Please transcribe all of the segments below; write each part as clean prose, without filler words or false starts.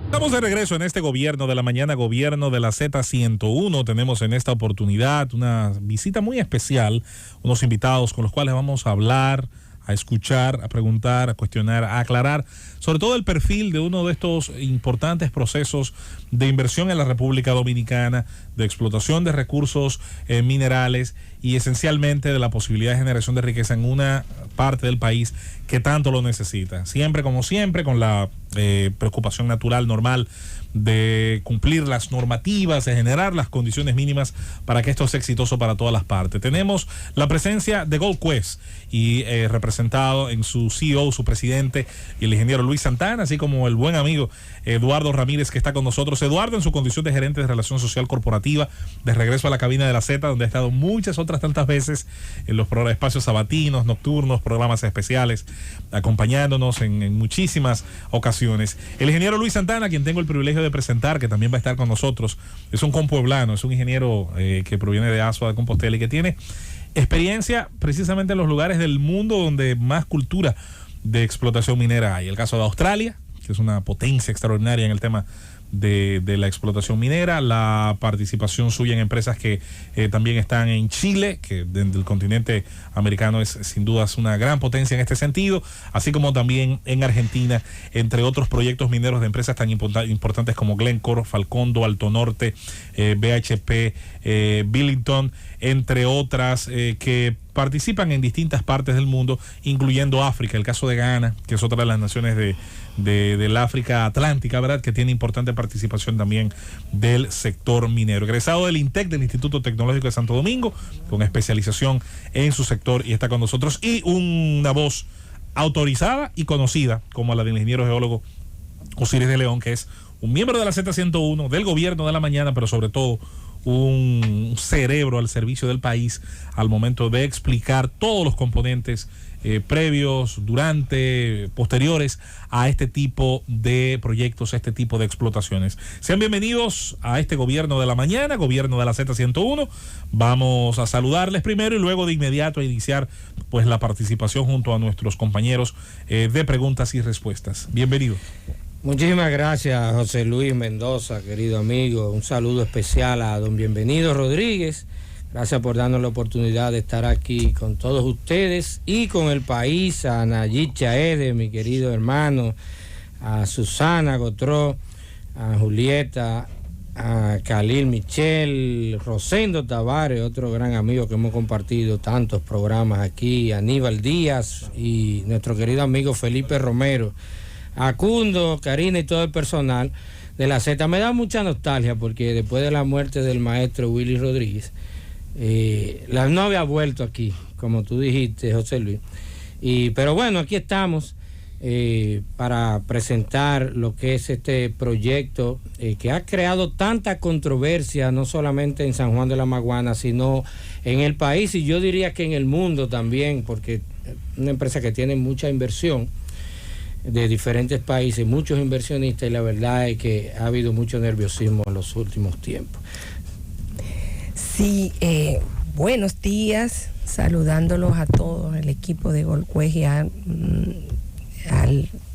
Estamos de regreso en este gobierno de la mañana, gobierno de la Z101. Tenemos en esta oportunidad una visita muy especial, unos invitados con los cuales vamos a hablar, a escuchar, a preguntar, a cuestionar, a aclarar, sobre todo el perfil de uno de estos importantes procesos de inversión en la República Dominicana, de explotación de recursos minerales y esencialmente de la posibilidad de generación de riqueza en una parte del país que tanto lo necesita. Siempre, como siempre, con la preocupación natural, normal, de cumplir las normativas, de generar las condiciones mínimas para que esto sea exitoso para todas las partes. Tenemos la presencia de Gold Quest y representado en su CEO, su presidente, y el ingeniero Luis Santana, así como el buen amigo Eduardo Ramírez, que está con nosotros. Eduardo, en su condición de gerente de Relación Social Corporativa, de regreso a la cabina de la Z, donde ha estado muchas otras tantas veces en los espacios sabatinos, nocturnos, programas especiales, acompañándonos en muchísimas ocasiones. El ingeniero Luis Santana, quien tengo el privilegio de presentar, que también va a estar con nosotros, es un compueblano, es un ingeniero que proviene de Asua de Compostela y que tiene experiencia precisamente en los lugares del mundo donde más cultura de explotación minera hay. El caso de Australia, que es una potencia extraordinaria en el tema de la explotación minera, la participación suya en empresas que también están en Chile, que del continente americano es sin duda una gran potencia en este sentido, así como también en Argentina, entre otros proyectos mineros de empresas tan importantes como Glencore, Falcondo, Alto Norte, BHP, Billington, entre otras que participan en distintas partes del mundo, incluyendo África, el caso de Ghana, que es otra de las naciones del África Atlántica, ¿verdad?, que tiene importante participación también del sector minero. Egresado del INTEC, del Instituto Tecnológico de Santo Domingo, con especialización en su sector, y está con nosotros, y una voz autorizada y conocida como la del ingeniero geólogo Osiris de León, que es un miembro de la Z101, del gobierno de la mañana, pero sobre todo un cerebro al servicio del país al momento de explicar todos los componentes previos, durante, posteriores a este tipo de proyectos, a este tipo de explotaciones. Sean bienvenidos a este gobierno de la mañana, gobierno de la Z101. Vamos a saludarles primero y luego de inmediato a iniciar pues la participación junto a nuestros compañeros de preguntas y respuestas. Bienvenido. Muchísimas gracias, José Luis Mendoza, querido amigo. Un saludo especial a don Bienvenido Rodríguez. Gracias por darnos la oportunidad de estar aquí con todos ustedes y con el país, a Nayib Chaede, mi querido hermano, a Susana Gotró, a Julieta, a Khalil Michel, Rosendo Tavares, otro gran amigo que hemos compartido tantos programas aquí, Aníbal Díaz y nuestro querido amigo Felipe Romero, a Cundo, Karina y todo el personal de la Z. Me da mucha nostalgia porque después de la muerte del maestro Willy Rodríguez, no había vuelto aquí, como tú dijiste, José Luis. Pero bueno, aquí estamos para presentar lo que es este proyecto que ha creado tanta controversia, no solamente en San Juan de la Maguana, sino en el país y yo diría que en el mundo también, porque es una empresa que tiene mucha inversión de diferentes países, muchos inversionistas, y la verdad es que ha habido mucho nerviosismo en los últimos tiempos. Sí, buenos días, saludándolos a todos, el equipo de Gold Quest y al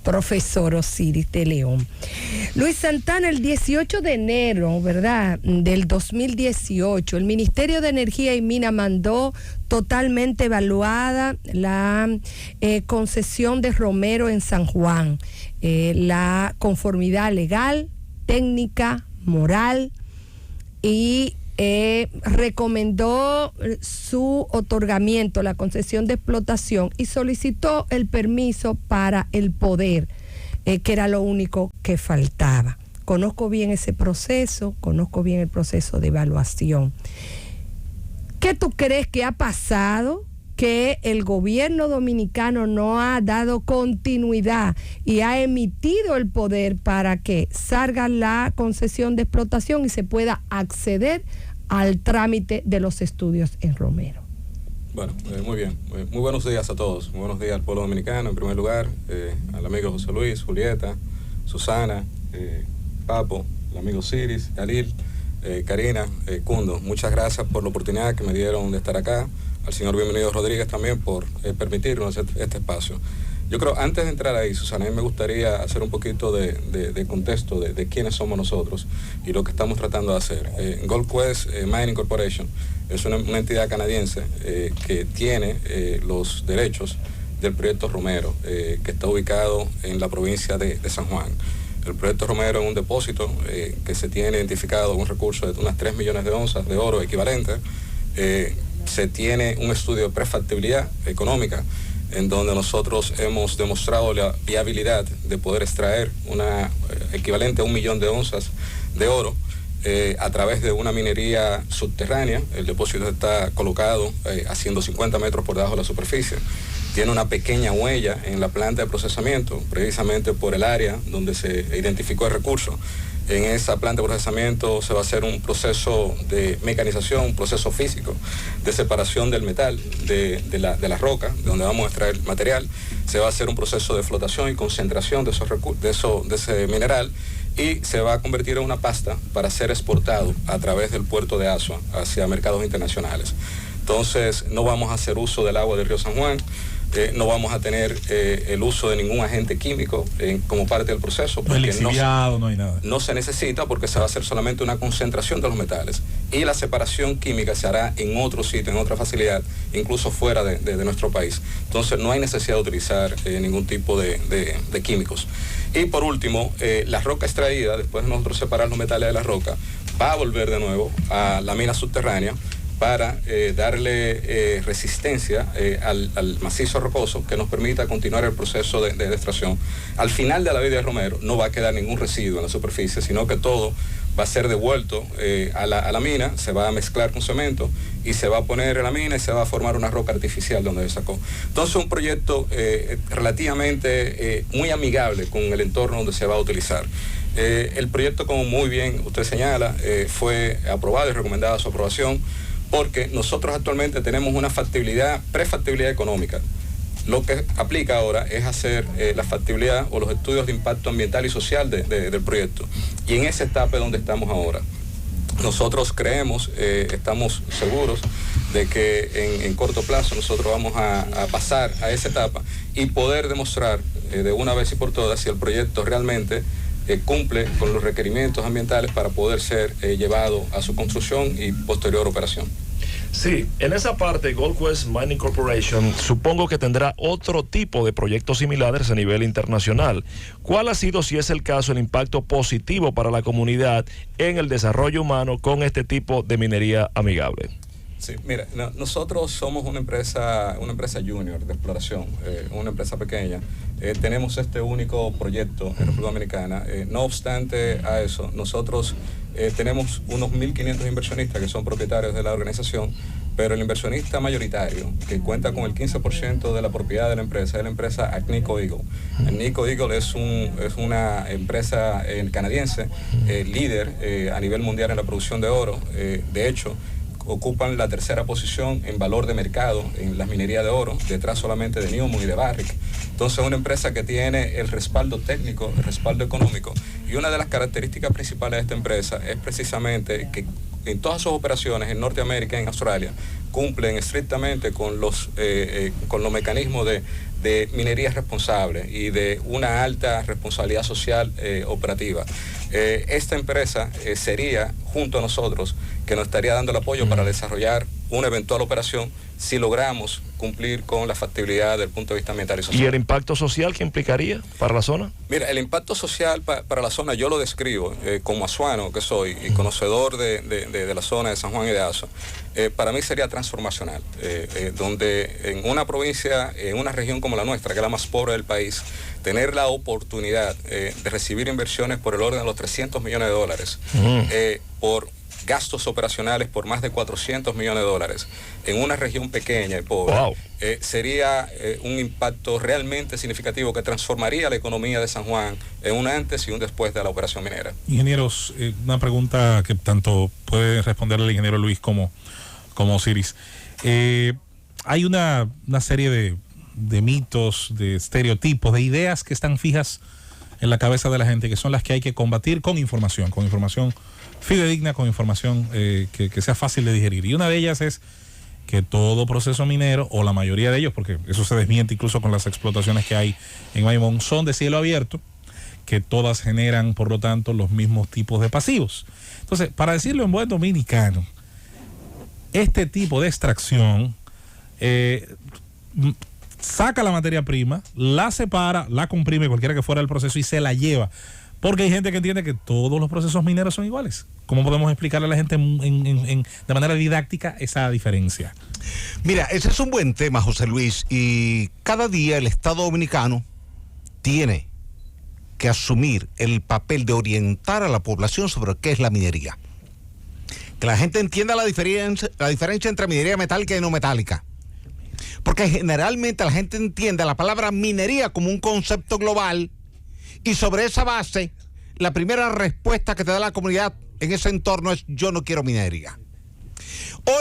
profesor Osiris de León. Luis Santana, el 18 de enero, ¿verdad?, del 2018, el Ministerio de Energía y Mina mandó totalmente evaluada la concesión de Romero en San Juan, la conformidad legal, técnica, moral, y recomendó su otorgamiento, la concesión de explotación, y solicitó el permiso para el poder, que era lo único que faltaba. Conozco bien ese proceso, conozco bien el proceso de evaluación. ¿Qué tú crees que ha pasado? Que el gobierno dominicano no ha dado continuidad y ha emitido el poder para que salga la concesión de explotación y se pueda acceder al trámite de los estudios en Romero. Bueno, muy bien. Muy buenos días a todos. Muy buenos días al pueblo dominicano, en primer lugar, al amigo José Luis, Julieta, Susana, Papo, el amigo Osiris, Khalil, Karina, Cundo. Muchas gracias por la oportunidad que me dieron de estar acá. Al señor Bienvenido Rodríguez también por permitirnos este espacio. Yo creo, antes de entrar ahí, Susana, a mí me gustaría hacer un poquito de contexto de quiénes somos nosotros y lo que estamos tratando de hacer. Gold Quest Mining Corporation es una entidad canadiense que tiene los derechos del proyecto Romero, que está ubicado en la provincia de San Juan. El proyecto Romero es un depósito que se tiene identificado un recurso de unas 3 millones de onzas de oro equivalente. Se tiene un estudio de prefactibilidad económica en donde nosotros hemos demostrado la viabilidad de poder extraer una equivalente a 1 millón de onzas de oro a través de una minería subterránea. El depósito está colocado a 150 metros por debajo de la superficie. Tiene una pequeña huella en la planta de procesamiento, precisamente por el área donde se identificó el recurso. En esa planta de procesamiento se va a hacer un proceso de mecanización, un proceso físico de separación del metal de la roca, de donde vamos a extraer el material. Se va a hacer un proceso de flotación y concentración de ese mineral y se va a convertir en una pasta para ser exportado a través del puerto de Azua hacia mercados internacionales. Entonces, no vamos a hacer uso del agua del río San Juan. No vamos a tener el uso de ningún agente químico como parte del proceso. No hay lixiviado, no hay nada. No se necesita porque se va a hacer solamente una concentración de los metales. Y la separación química se hará en otro sitio, en otra facilidad, incluso fuera de nuestro país. Entonces no hay necesidad de utilizar ningún tipo de químicos. Y por último, la roca extraída, después de nosotros separar los metales de la roca, va a volver de nuevo a la mina subterránea para darle resistencia al macizo rocoso que nos permita continuar el proceso de extracción. Al final de la vida de Romero no va a quedar ningún residuo en la superficie, sino que todo va a ser devuelto a la mina, se va a mezclar con cemento y se va a poner en la mina y se va a formar una roca artificial donde se sacó. Entonces un proyecto relativamente muy amigable con el entorno donde se va a utilizar. El proyecto, como muy bien usted señala, fue aprobado y recomendada su aprobación, porque nosotros actualmente tenemos una prefactibilidad económica. Lo que aplica ahora es hacer la factibilidad o los estudios de impacto ambiental y social del proyecto. Y en esa etapa es donde estamos ahora. Nosotros creemos, estamos seguros de que en corto plazo nosotros vamos a pasar a esa etapa y poder demostrar de una vez y por todas si el proyecto realmente cumple con los requerimientos ambientales para poder ser llevado a su construcción y posterior operación. Sí, en esa parte Gold Quest Mining Corporation supongo que tendrá otro tipo de proyectos similares a nivel internacional. ¿Cuál ha sido, si es el caso, el impacto positivo para la comunidad en el desarrollo humano con este tipo de minería amigable? Sí, mira, nosotros somos una empresa junior de exploración, una empresa pequeña. Tenemos este único proyecto en República Dominicana. No obstante a eso, nosotros tenemos unos 1.500 inversionistas que son propietarios de la organización, pero el inversionista mayoritario, que cuenta con el 15% de la propiedad de la empresa, es la empresa Agnico Eagle. Agnico Eagle es una empresa canadiense, líder a nivel mundial en la producción de oro. De hecho, ocupan la tercera posición en valor de mercado en las minerías de oro, detrás solamente de Newmont y de Barrick. Entonces es una empresa que tiene el respaldo técnico, el respaldo económico, y una de las características principales de esta empresa es precisamente que en todas sus operaciones en Norteamérica y en Australia cumplen estrictamente con los mecanismos de minería responsable y de una alta responsabilidad social operativa. Esta empresa sería, junto a nosotros, que nos estaría dando el apoyo para desarrollar una eventual operación si logramos cumplir con la factibilidad del punto de vista ambiental y social. ¿Y el impacto social que implicaría para la zona? Mira, el impacto social para la zona yo lo describo como azuano que soy y conocedor de la zona de San Juan y de Azua. Para mí sería transformacional, donde en una provincia, en una región como la nuestra, que es la más pobre del país, tener la oportunidad de recibir inversiones por el orden de los 300 millones de dólares, por gastos operacionales por más de 400 millones de dólares en una región pequeña y pobre. Wow. Sería un impacto realmente significativo que transformaría la economía de San Juan en un antes y un después de la operación minera. Ingenieros, una pregunta que tanto puede responder el ingeniero Luis como Osiris. Hay una serie de mitos, de estereotipos, de ideas que están fijas en la cabeza de la gente, que son las que hay que combatir con información fidedigna, con información que sea fácil de digerir. Y una de ellas es que todo proceso minero, o la mayoría de ellos, porque eso se desmiente incluso con las explotaciones que hay en Maimón, son de cielo abierto, que todas generan, por lo tanto, los mismos tipos de pasivos. Entonces, para decirlo en buen dominicano, este tipo de extracción saca la materia prima, la separa, la comprime, cualquiera que fuera el proceso, y se la lleva. Porque hay gente que entiende que todos los procesos mineros son iguales. ¿Cómo podemos explicarle a la gente de manera didáctica esa diferencia? Mira, ese es un buen tema, José Luis, y cada día el Estado Dominicano tiene que asumir el papel de orientar a la población sobre qué es la minería. Que la gente entienda la diferencia entre minería metálica y no metálica. Porque generalmente la gente entiende la palabra minería como un concepto global, y sobre esa base, la primera respuesta que te da la comunidad en ese entorno es: yo no quiero minería.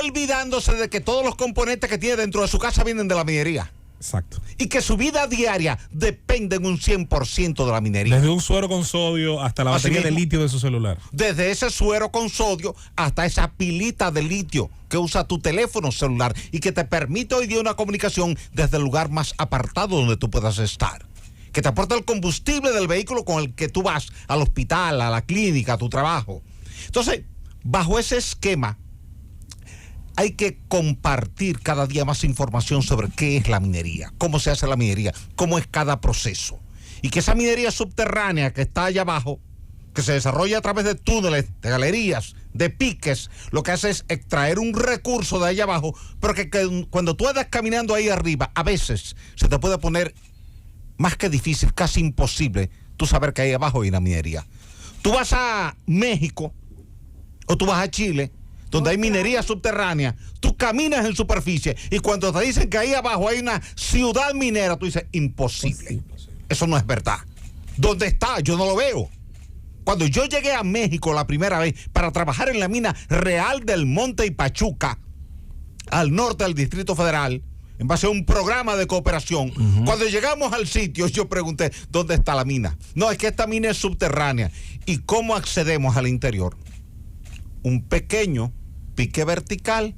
Olvidándose de que todos los componentes que tiene dentro de su casa vienen de la minería. Exacto. Y que su vida diaria depende en un 100% de la minería. Desde un suero con sodio hasta la batería de litio de su celular. Desde ese suero con sodio hasta esa pilita de litio que usa tu teléfono celular y que te permite hoy día una comunicación desde el lugar más apartado donde tú puedas estar. Que te aporta el combustible del vehículo con el que tú vas al hospital, a la clínica, a tu trabajo. Entonces, bajo ese esquema, hay que compartir cada día más información sobre qué es la minería, cómo se hace la minería, cómo es cada proceso. Y que esa minería subterránea que está allá abajo, que se desarrolla a través de túneles, de galerías, de piques, lo que hace es extraer un recurso de allá abajo, pero que cuando tú andas caminando ahí arriba, a veces se te puede poner más que difícil, casi imposible, tú saber que ahí abajo hay una minería. Tú vas a México o tú vas a Chile, donde hay minería subterránea, tú caminas en superficie y cuando te dicen que ahí abajo hay una ciudad minera, tú dices: imposible. Eso no es verdad. ¿Dónde está? Yo no lo veo. Cuando yo llegué a México la primera vez para trabajar en la mina Real del Monte y Pachuca, al norte del Distrito Federal, en base a un programa de cooperación, cuando llegamos al sitio, yo pregunté: ¿dónde está la mina? No, es que esta mina es subterránea. ¿Y cómo accedemos al interior? Un pequeño pique vertical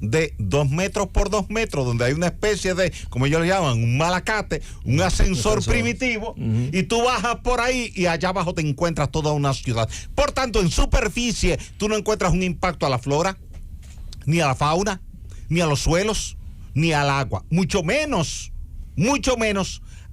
de 2 metros por 2 metros, donde hay una especie de, como ellos le llaman, un malacate, un ascensor primitivo, y tú bajas por ahí y allá abajo te encuentras toda una ciudad. Por tanto, en superficie, tú no encuentras un impacto a la flora, ni a la fauna, ni a los suelos, ni al agua, mucho menos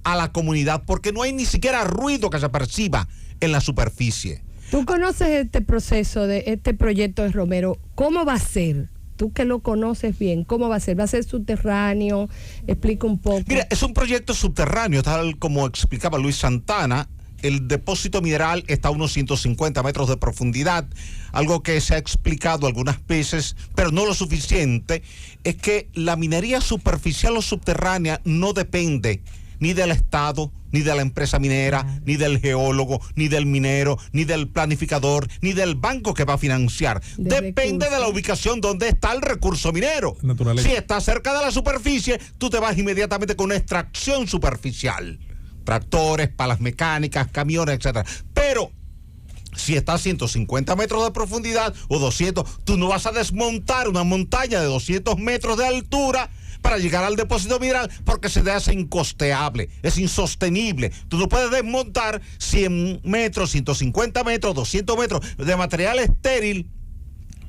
a la comunidad, porque no hay ni siquiera ruido que se perciba en la superficie. Tú conoces este proceso de este proyecto de Romero. ¿Cómo va a ser? Tú que lo conoces bien, ¿cómo va a ser? ¿Va a ser subterráneo? Explica un poco. Mira, es un proyecto subterráneo, tal como explicaba Luis Santana. El depósito mineral está a unos 150 metros de profundidad. Algo que se ha explicado algunas veces, pero no lo suficiente, es que la minería superficial o subterránea no depende ni del Estado, ni de la empresa minera, ni del geólogo, ni del minero, ni del planificador, ni del banco que va a financiar. Depende de la ubicación donde está el recurso minero. Si está cerca de la superficie, tú te vas inmediatamente con una extracción superficial. Tractores, palas mecánicas, camiones, etcétera. Pero si está a 150 metros de profundidad o 200, tú no vas a desmontar una montaña de 200 metros de altura para llegar al depósito mineral, porque se te hace incosteable, es insostenible. Tú no puedes desmontar 100 metros, 150 metros, 200 metros de material estéril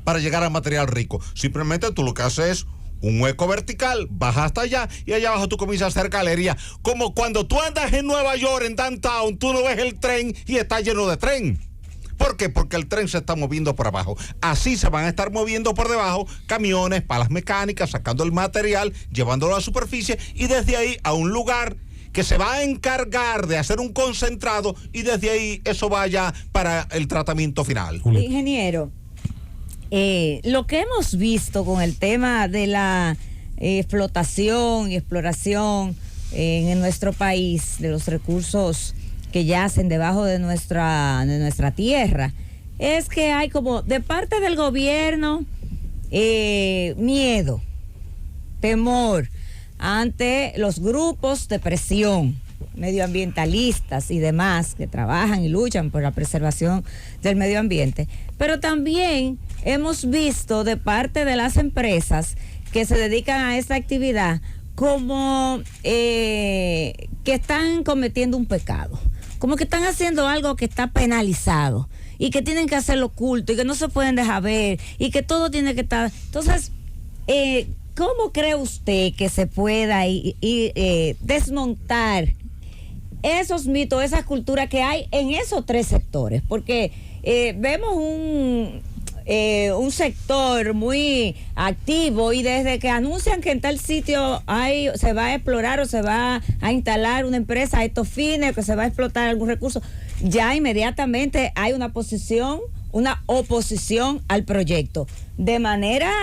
para llegar al material rico. Simplemente tú lo que haces es un hueco vertical, bajas hasta allá y allá abajo tú comienzas a hacer galería. Como cuando tú andas en Nueva York, en downtown, tú no ves el tren y está lleno de tren. ¿Por qué? Porque el tren se está moviendo por abajo. Así se van a estar moviendo por debajo camiones, palas mecánicas, sacando el material, llevándolo a la superficie y desde ahí a un lugar que se va a encargar de hacer un concentrado y desde ahí eso vaya para el tratamiento final. Ingeniero, lo que hemos visto con el tema de la explotación y exploración en nuestro país, de los recursos que yacen debajo de nuestra tierra, es que hay como de parte del gobierno miedo, temor ante los grupos de presión medioambientalistas y demás que trabajan y luchan por la preservación del medio ambiente, pero también hemos visto de parte de las empresas que se dedican a esa actividad como que están cometiendo un pecado, como que están haciendo algo que está penalizado y que tienen que hacerlo oculto y que no se pueden dejar ver y que todo tiene que estar. Entonces, ¿cómo cree usted que se pueda desmontar esos mitos, esas culturas que hay en esos tres sectores? Porque vemos un sector muy activo y desde que anuncian que en tal sitio se va a explorar o se va a instalar una empresa a estos fines, que se va a explotar algún recurso, ya inmediatamente hay una oposición al proyecto de manera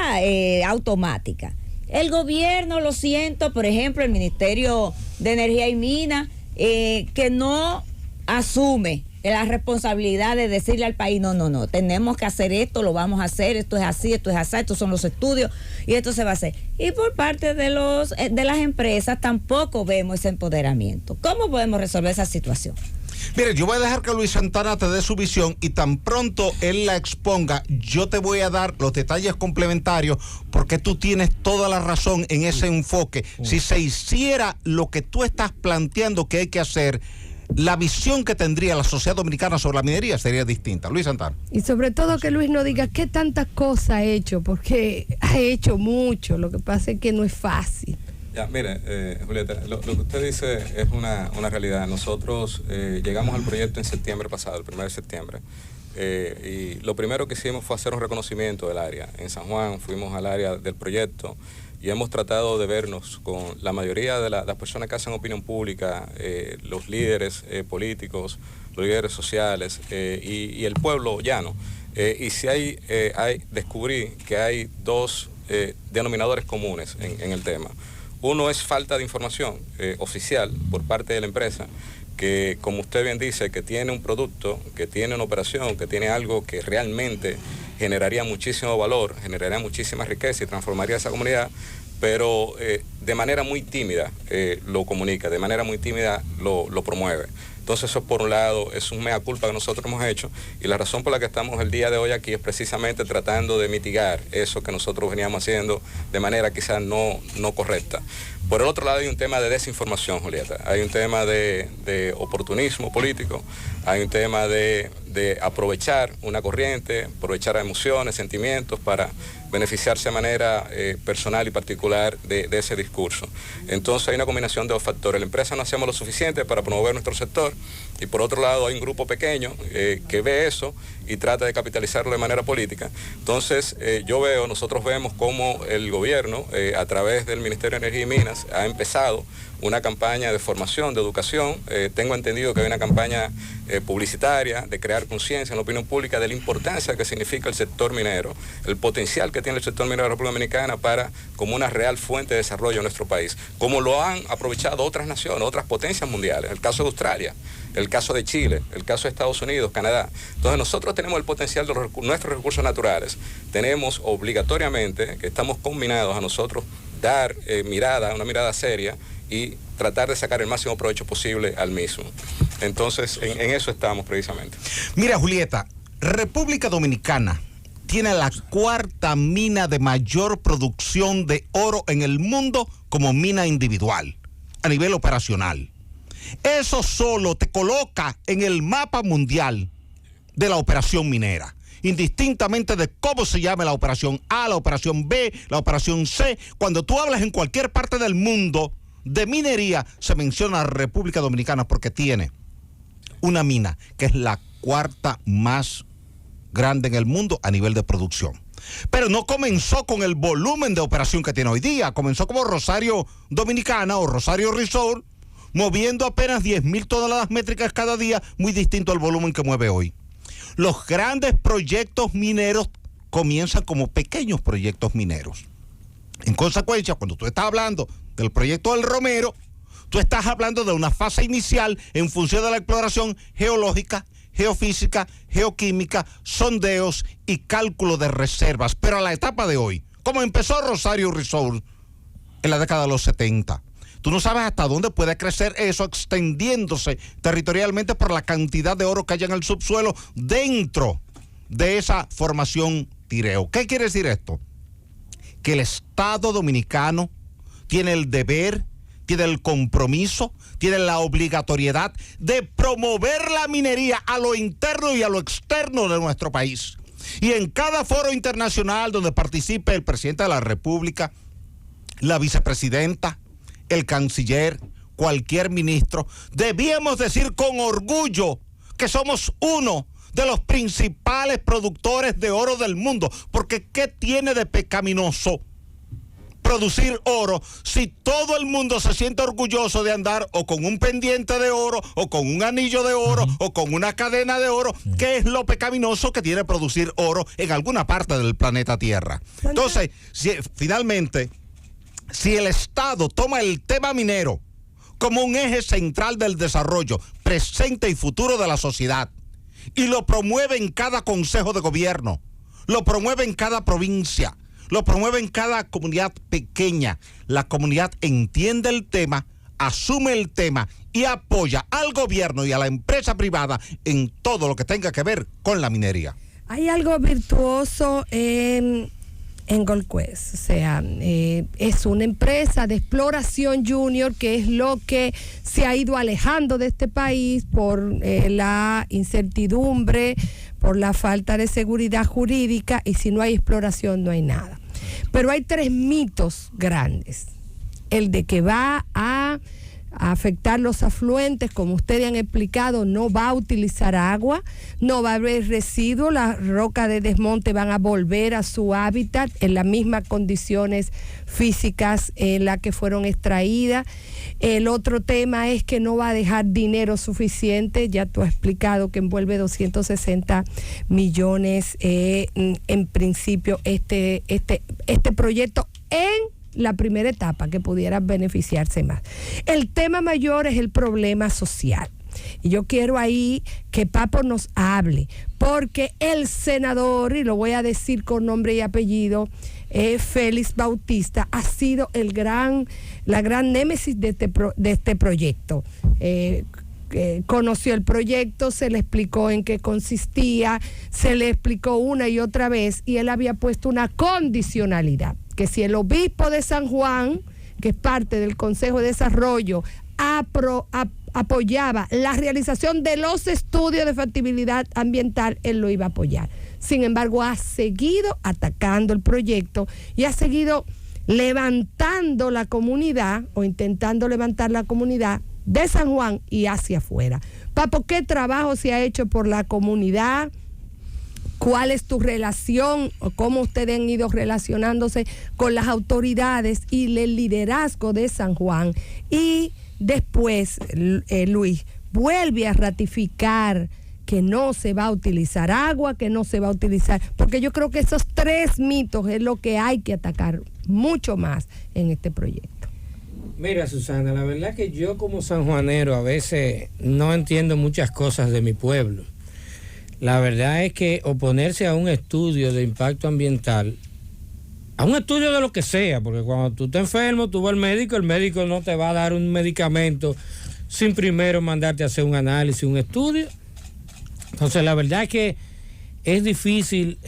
automática. El gobierno, lo siento, por ejemplo, el Ministerio de Energía y Minas, que no asume la responsabilidad de decirle al país, no, tenemos que hacer esto, lo vamos a hacer, esto es así, estos son los estudios y esto se va a hacer. Y por parte de las empresas tampoco vemos ese empoderamiento. ¿Cómo podemos resolver esa situación? Mire, yo voy a dejar que Luis Santana te dé su visión y tan pronto él la exponga, yo te voy a dar los detalles complementarios porque tú tienes toda la razón en ese enfoque. Si se hiciera lo que tú estás planteando que hay que hacer, la visión que tendría la sociedad dominicana sobre la minería sería distinta. Luis Santana. Y sobre todo que Luis no diga qué tantas cosas ha hecho, porque ha hecho mucho, lo que pasa es que no es fácil. Ya, mire, Julieta, lo que usted dice es una realidad. Nosotros llegamos al proyecto en septiembre pasado, el 1 de septiembre, y lo primero que hicimos fue hacer un reconocimiento del área. En San Juan fuimos al área del proyecto y hemos tratado de vernos con la mayoría de las personas que hacen opinión pública, los líderes políticos, los líderes sociales y el pueblo llano. Y si descubrí que hay dos denominadores comunes en el tema. Uno es falta de información oficial por parte de la empresa, que como usted bien dice, que tiene un producto, que tiene una operación, que tiene algo que realmente generaría muchísimo valor, generaría muchísima riqueza y transformaría esa comunidad, pero de manera muy tímida lo comunica, de manera muy tímida lo promueve. Entonces eso por un lado es un mea culpa que nosotros hemos hecho y la razón por la que estamos el día de hoy aquí es precisamente tratando de mitigar eso que nosotros veníamos haciendo de manera quizás no correcta. Por el otro lado hay un tema de desinformación, Julieta, hay un tema de oportunismo político, hay un tema de aprovechar una corriente, aprovechar emociones, sentimientos para beneficiarse de manera personal y particular de ese discurso. Entonces hay una combinación de dos factores. La empresa no hacemos lo suficiente para promover nuestro sector y por otro lado hay un grupo pequeño que ve eso y trata de capitalizarlo de manera política. Entonces nosotros vemos cómo el gobierno a través del Ministerio de Energía y Minas ha empezado una campaña de formación, de educación. Tengo entendido que hay una campaña publicitaria de crear conciencia en la opinión pública de la importancia que significa el sector minero, el potencial que tiene el sector minero de la República Dominicana como una real fuente de desarrollo en nuestro país, como lo han aprovechado otras naciones, otras potencias mundiales, el caso de Australia, el caso de Chile, el caso de Estados Unidos, Canadá. Entonces nosotros tenemos el potencial de nuestros recursos naturales, tenemos obligatoriamente, que estamos combinados a nosotros, dar una mirada seria y tratar de sacar el máximo provecho posible al mismo. Entonces, en eso estamos precisamente. Mira, Julieta, República Dominicana tiene la cuarta mina de mayor producción de oro en el mundo como mina individual, a nivel operacional. Eso solo te coloca en el mapa mundial de la operación minera, indistintamente de cómo se llame la operación A, la operación B, la operación C. Cuando tú hablas en cualquier parte del mundo de minería, se menciona a República Dominicana porque tiene una mina que es la cuarta más grande en el mundo a nivel de producción. Pero no comenzó con el volumen de operación que tiene hoy día, comenzó como Rosario Dominicana o Rosario Resort, moviendo apenas 10,000 toneladas métricas cada día, muy distinto al volumen que mueve hoy. Los grandes proyectos mineros comienzan como pequeños proyectos mineros. En consecuencia, cuando tú estás hablando del proyecto del Romero, tú estás hablando de una fase inicial en función de la exploración geológica, geofísica, geoquímica, sondeos y cálculo de reservas. Pero a la etapa de hoy, como empezó Rosario Resort en la década de los 70, tú no sabes hasta dónde puede crecer eso, extendiéndose territorialmente por la cantidad de oro que hay en el subsuelo dentro de esa formación Tireo. ¿Qué quiere decir esto? que el Estado dominicano tiene el deber, tiene el compromiso, tiene la obligatoriedad de promover la minería a lo interno y a lo externo de nuestro país. Y en cada foro internacional donde participe el presidente de la República, la vicepresidenta, el canciller, cualquier ministro, debíamos decir con orgullo que somos uno de los principales productores de oro del mundo, porque ¿qué tiene de pecaminoso producir oro si todo el mundo se siente orgulloso de andar o con un pendiente de oro o con un anillo de oro o con una cadena de oro? ¿Qué es lo pecaminoso que tiene producir oro en alguna parte del planeta Tierra? Entonces, finalmente, si el Estado toma el tema minero como un eje central del desarrollo presente y futuro de la sociedad y lo promueve en cada consejo de gobierno, lo promueve en cada provincia, lo promueve en cada comunidad pequeña, la comunidad entiende el tema, asume el tema y apoya al gobierno y a la empresa privada en todo lo que tenga que ver con la minería. Hay algo virtuoso en Gold Quest, o sea, es una empresa de exploración junior que es lo que se ha ido alejando de este país por la incertidumbre, por la falta de seguridad jurídica, y si no hay exploración no hay nada. Pero hay 3 mitos grandes. El de que va a afectar los afluentes, como ustedes han explicado, no va a utilizar agua, no va a haber residuos, las rocas de desmonte van a volver a su hábitat en las mismas condiciones físicas en las que fueron extraídas. El otro tema es que no va a dejar dinero suficiente, ya tú has explicado que envuelve 260 millones en principio este proyecto en la primera etapa, que pudiera beneficiarse más. El tema mayor es el problema social. Y yo quiero ahí que Papo nos hable, porque el senador, y lo voy a decir con nombre y apellido, Félix Bautista, ha sido la gran némesis de este proyecto. Conoció el proyecto, se le explicó en qué consistía, se le explicó una y otra vez, y él había puesto una condicionalidad, que si el obispo de San Juan, que es parte del Consejo de Desarrollo, apoyaba la realización de los estudios de factibilidad ambiental, él lo iba a apoyar. Sin embargo, ha seguido atacando el proyecto y ha seguido levantando la comunidad, o intentando levantar la comunidad de San Juan y hacia afuera. Papo, ¿qué trabajo se ha hecho por la comunidad? ¿Cuál es tu relación o cómo ustedes han ido relacionándose con las autoridades y el liderazgo de San Juan? Y después, Luis, vuelve a ratificar que no se va a utilizar agua, que no se va a utilizar, porque yo creo que esos 3 mitos es lo que hay que atacar mucho más en este proyecto. Mira, Susana, la verdad que yo como sanjuanero a veces no entiendo muchas cosas de mi pueblo. La verdad es que oponerse a un estudio de impacto ambiental, a un estudio de lo que sea, porque cuando tú estás enfermo, tú vas al médico, el médico no te va a dar un medicamento sin primero mandarte a hacer un análisis, un estudio. Entonces, la verdad es que es difícil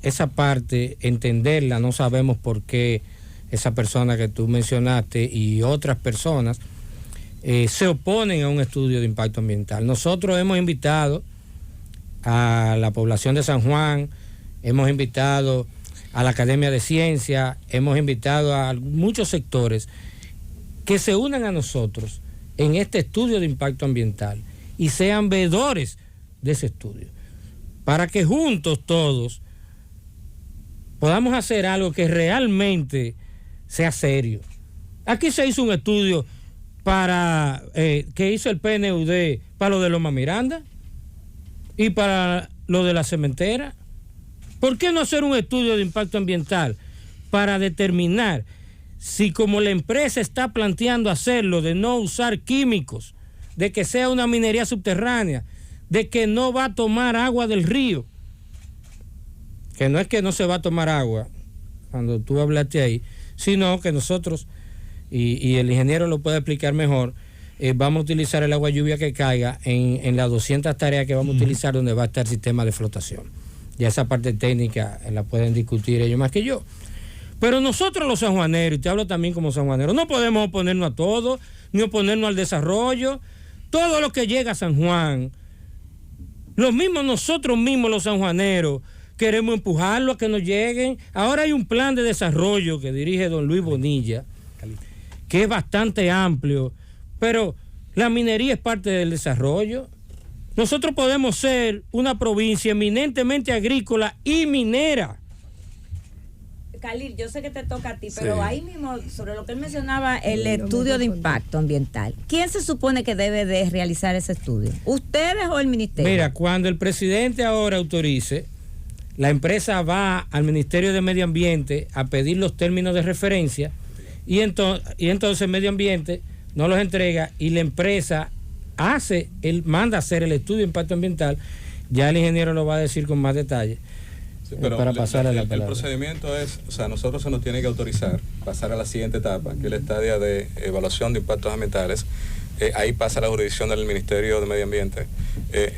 esa parte entenderla, no sabemos por qué esa persona que tú mencionaste y otras personas se oponen a un estudio de impacto ambiental. Nosotros hemos invitado a la población de San Juan, hemos invitado a la Academia de Ciencia, hemos invitado a muchos sectores que se unan a nosotros en este estudio de impacto ambiental y sean veedores de ese estudio, para que juntos todos podamos hacer algo que realmente sea serio. Aquí se hizo un estudio que hizo el PNUD para lo de Loma Miranda y para lo de la cementera. ¿Por qué no hacer un estudio de impacto ambiental para determinar si, como la empresa está planteando hacerlo, de no usar químicos, de que sea una minería subterránea, de que no va a tomar agua del río, que no es que no se va a tomar agua, cuando tú hablaste ahí, sino que nosotros, y el ingeniero lo puede explicar mejor, vamos a utilizar el agua lluvia que caiga en las 200 tareas que vamos a utilizar, donde va a estar el sistema de flotación. Ya esa parte técnica la pueden discutir ellos más que yo. Pero nosotros los sanjuaneros, y te hablo también como sanjuanero, no podemos oponernos a todo, ni oponernos al desarrollo. Todo lo que llega a San Juan, nosotros mismos los sanjuaneros, queremos empujarlo a que nos lleguen. Ahora hay un plan de desarrollo que dirige don Luis Bonilla, que es bastante amplio, pero la minería es parte del desarrollo. Nosotros podemos ser una provincia eminentemente agrícola y minera. Khalil, yo sé que te toca a ti, pero ahí mismo, sobre lo que él mencionaba, el estudio de impacto ambiental. ¿Quién se supone que debe de realizar ese estudio? ¿Ustedes o el ministerio? Mira, cuando el presidente ahora autorice, la empresa va al Ministerio de Medio Ambiente a pedir los términos de referencia y entonces Medio Ambiente no los entrega y la empresa manda a hacer el estudio de impacto ambiental. Ya el ingeniero lo va a decir con más detalle. Sí, pero para pasar a la palabra. El procedimiento es, o sea, nosotros se nos tiene que autorizar pasar a la siguiente etapa, que es la estadia de evaluación de impactos ambientales. Ahí pasa la jurisdicción del Ministerio de Medio Ambiente.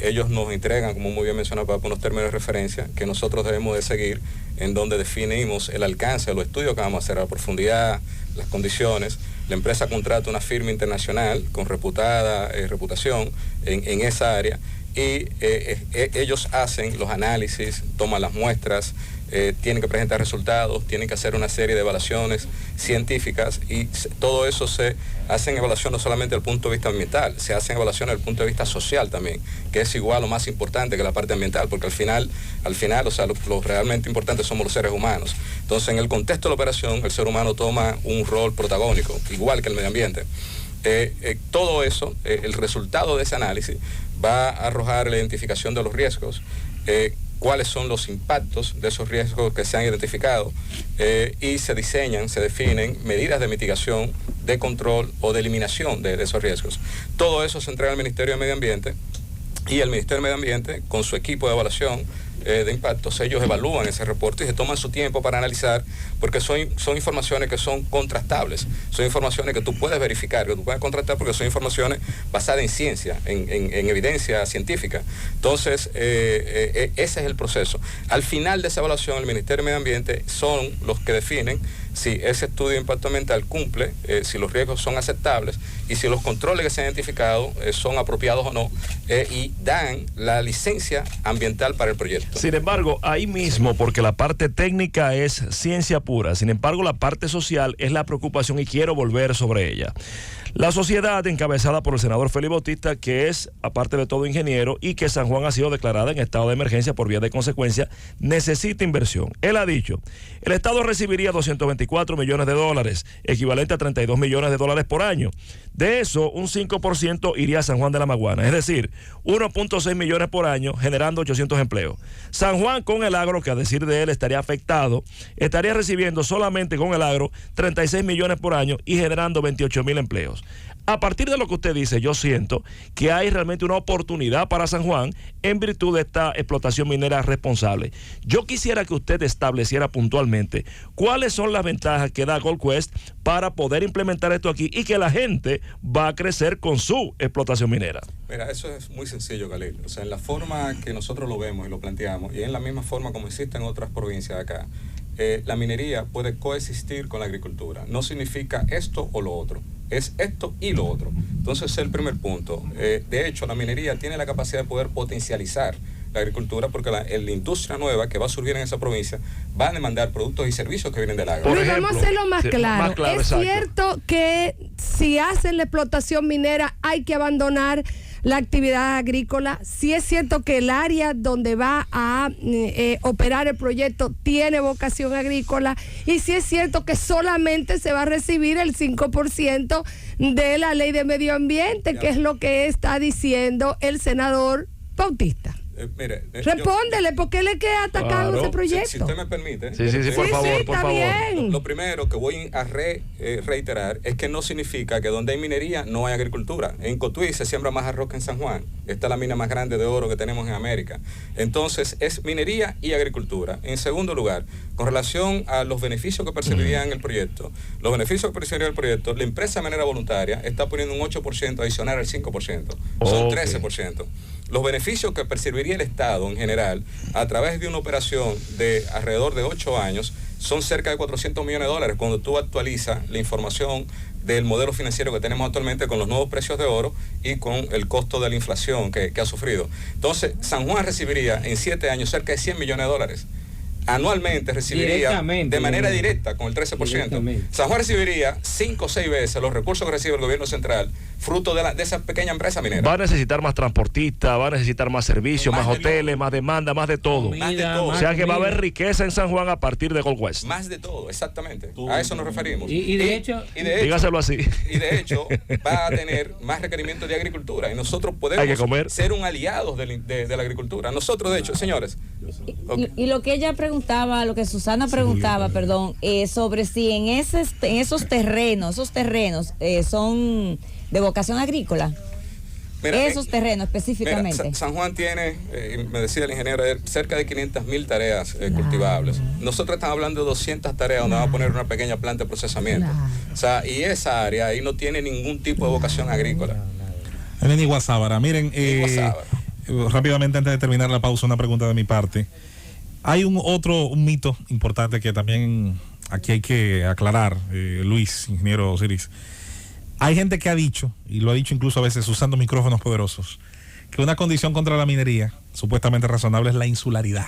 Ellos nos entregan, como muy bien mencionó Papo, unos términos de referencia que nosotros debemos de seguir, en donde definimos el alcance de los estudios que vamos a hacer, a la profundidad, las condiciones. La empresa contrata una firma internacional con reputación en esa área y ellos hacen los análisis, toman las muestras, tienen que presentar resultados, tienen que hacer una serie de evaluaciones científicas y todo eso se hace en evaluación no solamente desde el punto de vista ambiental, se hace en evaluación desde el punto de vista social también, que es igual o más importante que la parte ambiental, porque al final, o sea, lo realmente importante somos los seres humanos. Entonces, en el contexto de la operación, el ser humano toma un rol protagónico, igual que el medio ambiente. Todo eso, el resultado de ese análisis va a arrojar la identificación de los riesgos, cuáles son los impactos de esos riesgos que se han identificado y se definen medidas de mitigación, de control o de eliminación de esos riesgos. Todo eso se entrega al Ministerio de Medio Ambiente y el Ministerio de Medio Ambiente, con su equipo de evaluación de impactos, ellos evalúan ese reporte y se toman su tiempo para analizar, porque son informaciones que son contrastables, son informaciones que tú puedes verificar, que tú puedes contrastar, porque son informaciones basadas en ciencia, en evidencia científica. Entonces, ese es el proceso. Al final de esa evaluación, el Ministerio de Medio Ambiente son los que definen si ese estudio de impacto ambiental cumple, si los riesgos son aceptables y si los controles que se han identificado son apropiados o no, y dan la licencia ambiental para el proyecto. Sin embargo, ahí mismo, porque la parte técnica es ciencia pura, sin embargo, la parte social es la preocupación y quiero volver sobre ella. La sociedad encabezada por el senador Félix Bautista, que es, aparte de todo, ingeniero, y que San Juan ha sido declarada en estado de emergencia por vía de consecuencia, necesita inversión. Él ha dicho, el Estado recibiría 224 millones de dólares, equivalente a 32 millones de dólares por año. De eso, un 5% iría a San Juan de la Maguana, es decir, 1.6 millones por año, generando 800 empleos. San Juan, con el agro, que a decir de él estaría afectado, estaría recibiendo solamente con el agro 36 millones por año y generando 28,000 empleos. A partir de lo que usted dice, yo siento que hay realmente una oportunidad para San Juan en virtud de esta explotación minera responsable. Yo quisiera que usted estableciera puntualmente cuáles son las ventajas que da Gold Quest para poder implementar esto aquí y que la gente va a crecer con su explotación minera. Mira, eso es muy sencillo, Khalil. O sea, en la forma que nosotros lo vemos y lo planteamos, y en la misma forma como existe en otras provincias de acá, la minería puede coexistir con la agricultura. No significa esto o lo otro, es esto y lo otro. Entonces, ese es el primer punto. De hecho, la minería tiene la capacidad de poder potencializar la agricultura, porque la industria nueva que va a surgir en esa provincia va a demandar productos y servicios que vienen del agro. Pero vamos a hacerlo más claro. Es exacto. Cierto que si hacen la explotación minera hay que abandonar la actividad agrícola. Sí es cierto que el área donde va a operar el proyecto tiene vocación agrícola, y sí es cierto que solamente se va a recibir el 5% de la ley de medio ambiente, que es lo que está diciendo el senador Bautista. Respóndele, ¿por qué le queda atacado ese proyecto? Si usted me permite. Sí, por favor, por favor. Bien. Lo primero que voy a reiterar es que no significa que donde hay minería no hay agricultura. En Cotuí se siembra más arroz que en San Juan. Esta es la mina más grande de oro que tenemos en América. Entonces, es minería y agricultura. En segundo lugar, con relación a los beneficios que percibirían el proyecto, la empresa de manera voluntaria está poniendo un 8% adicional al 5%. Son 13%. Los beneficios que percibiría el Estado en general a través de una operación de alrededor de 8 años son cerca de 400 millones de dólares cuando tú actualizas la información del modelo financiero que tenemos actualmente con los nuevos precios de oro y con el costo de la inflación que ha sufrido. Entonces, San Juan recibiría en 7 años cerca de 100 millones de dólares. Anualmente recibiría de manera directa con el 13%. San Juan recibiría 5 o 6 veces los recursos que recibe el gobierno central, fruto de esa pequeña empresa minera. Va a necesitar más transportistas, va a necesitar más servicios, más hoteles, más demanda, más de todo. O sea que va a haber riqueza en San Juan a partir de Gold West. Más de todo, exactamente. A eso nos referimos. Y de hecho, dígaselo así. Y de hecho, va a tener más requerimientos de agricultura. Y nosotros podemos ser un aliado de la agricultura. Nosotros, de hecho, señores. Y lo que ella preguntaba, lo que Susana preguntaba, perdón, sobre si en esos terrenos son de vocación agrícola. Mira, esos terrenos específicamente. Mira, San Juan tiene, me decía el ingeniero, cerca de 500.000 tareas cultivables. Nosotros estamos hablando de 200 tareas donde vamos a poner una pequeña planta de procesamiento. O sea, y esa área ahí no tiene ningún tipo de vocación agrícola. En Iguazábara, miren, rápidamente antes de terminar la pausa, una pregunta de mi parte. Hay un mito importante que también aquí hay que aclarar, Luis, ingeniero Osiris. Hay gente que ha dicho, y lo ha dicho incluso a veces usando micrófonos poderosos, que una condición contra la minería supuestamente razonable es la insularidad.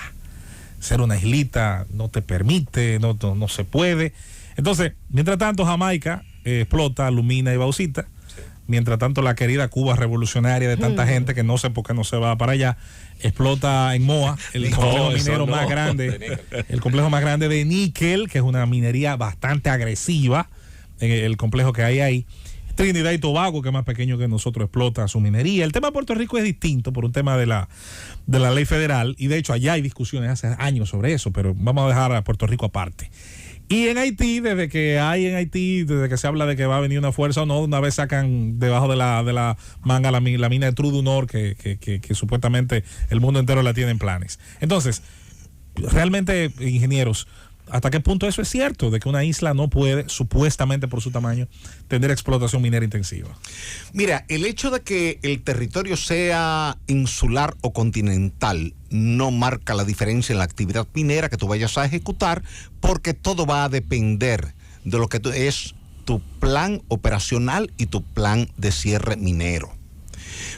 Ser una islita no te permite, no se puede. Entonces, mientras tanto Jamaica explota alumina y bauxita. Mientras tanto la querida Cuba revolucionaria de tanta gente que no sé por qué no se va para allá, explota en Moa el complejo minero más grande, el complejo más grande de níquel, que es una minería bastante agresiva, el complejo que hay ahí. Trinidad y Tobago, que es más pequeño que nosotros, explota su minería. El tema de Puerto Rico es distinto por un tema de la ley federal, y de hecho allá hay discusiones hace años sobre eso, pero vamos a dejar a Puerto Rico aparte. Y en Haití, desde que se habla de que va a venir una fuerza o no, una vez sacan debajo de la manga la mina de True du Nord, que supuestamente el mundo entero la tiene en planes. Entonces, realmente, ingenieros, ¿hasta qué punto eso es cierto? De que una isla no puede, supuestamente por su tamaño, tener explotación minera intensiva. Mira, el hecho de que el territorio sea insular o continental no marca la diferencia en la actividad minera que tú vayas a ejecutar, porque todo va a depender de lo que es tu plan operacional y tu plan de cierre minero.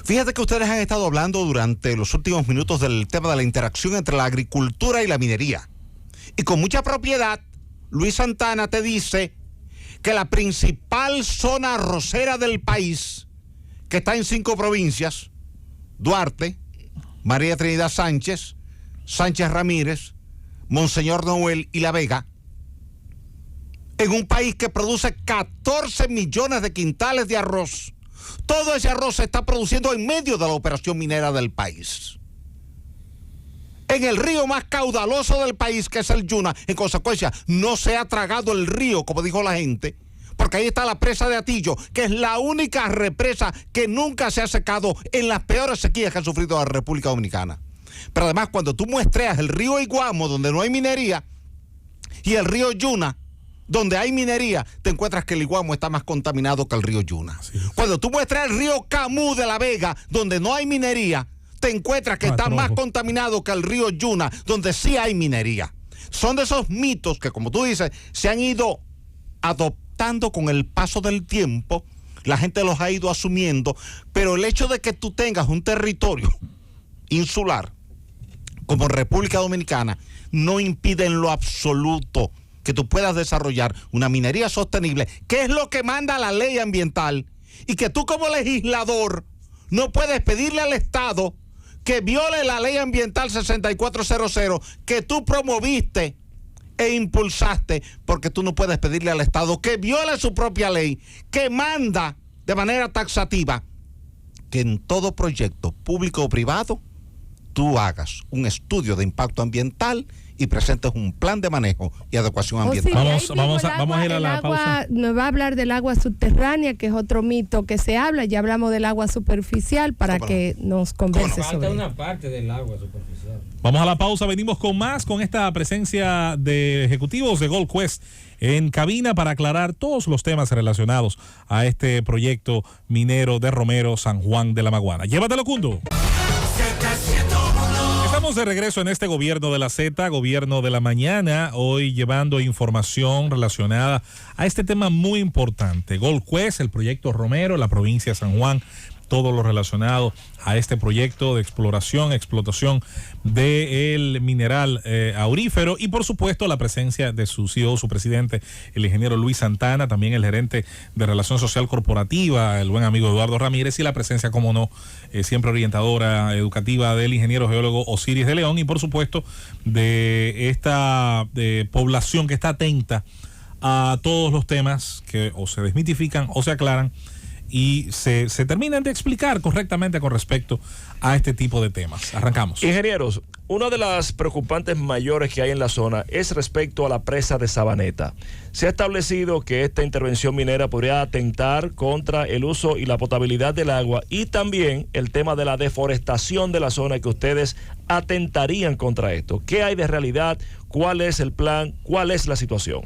Fíjate que ustedes han estado hablando durante los últimos minutos del tema de la interacción entre la agricultura y la minería. Y con mucha propiedad, Luis Santana te dice que la principal zona arrocera del país, que está en 5 provincias, Duarte, María Trinidad Sánchez, Sánchez Ramírez, Monseñor Noel y La Vega, en un país que produce 14 millones de quintales de arroz, todo ese arroz se está produciendo en medio de la operación minera del país. En el río más caudaloso del país, que es el Yuna, en consecuencia, no se ha tragado el río, como dijo la gente, porque ahí está la presa de Atillo, que es la única represa que nunca se ha secado en las peores sequías que ha sufrido la República Dominicana. Pero además, cuando tú muestreas el río Iguamo, donde no hay minería, y el río Yuna, donde hay minería, te encuentras que el Iguamo está más contaminado que el río Yuna. Sí. Cuando tú muestras el río Camus de La Vega, donde no hay minería, te encuentras que está más contaminado que el río Yuna, donde sí hay minería. Son de esos mitos que, como tú dices, se han ido adoptando con el paso del tiempo, la gente los ha ido asumiendo, pero el hecho de que tú tengas un territorio insular como República Dominicana no impide en lo absoluto que tú puedas desarrollar una minería sostenible, que es lo que manda la ley ambiental, y que tú como legislador no puedes pedirle al Estado que viole la ley ambiental 6400 que tú promoviste e impulsaste, porque tú no puedes pedirle al Estado que viole su propia ley, que manda de manera taxativa que en todo proyecto público o privado tú hagas un estudio de impacto ambiental y presentes un plan de manejo y adecuación ambiental. Sí, vamos a ir a la pausa. Nos va a hablar del agua subterránea, que es otro mito que se habla. Ya hablamos del agua superficial para que nos converse sobre falta una parte del agua superficial. Vamos a la pausa, venimos con más, con esta presencia de ejecutivos de Gold Quest en cabina para aclarar todos los temas relacionados a este proyecto minero de Romero, San Juan de la Maguana. Llévatelo, Cundo. Estamos de regreso en este gobierno de la Z, gobierno de la mañana, hoy llevando información relacionada a este tema muy importante. Gold Quest, el proyecto Romero, la provincia de San Juan, todo lo relacionado a este proyecto de exploración, explotación del mineral aurífero y por supuesto la presencia de su CEO, su presidente, el ingeniero Luis Santana, también el gerente de Relación Social Corporativa, el buen amigo Eduardo Ramírez y la presencia, como no, siempre orientadora educativa del ingeniero geólogo Osiris de León y por supuesto de esta población que está atenta a todos los temas que o se desmitifican o se aclaran y se terminan de explicar correctamente con respecto a este tipo de temas. Arrancamos. Ingenieros, una de las preocupantes mayores que hay en la zona es respecto a la presa de Sabaneta. Se ha establecido que esta intervención minera podría atentar contra el uso y la potabilidad del agua y también el tema de la deforestación de la zona, que ustedes atentarían contra esto. ¿Qué hay de realidad? ¿Cuál es el plan? ¿Cuál es la situación?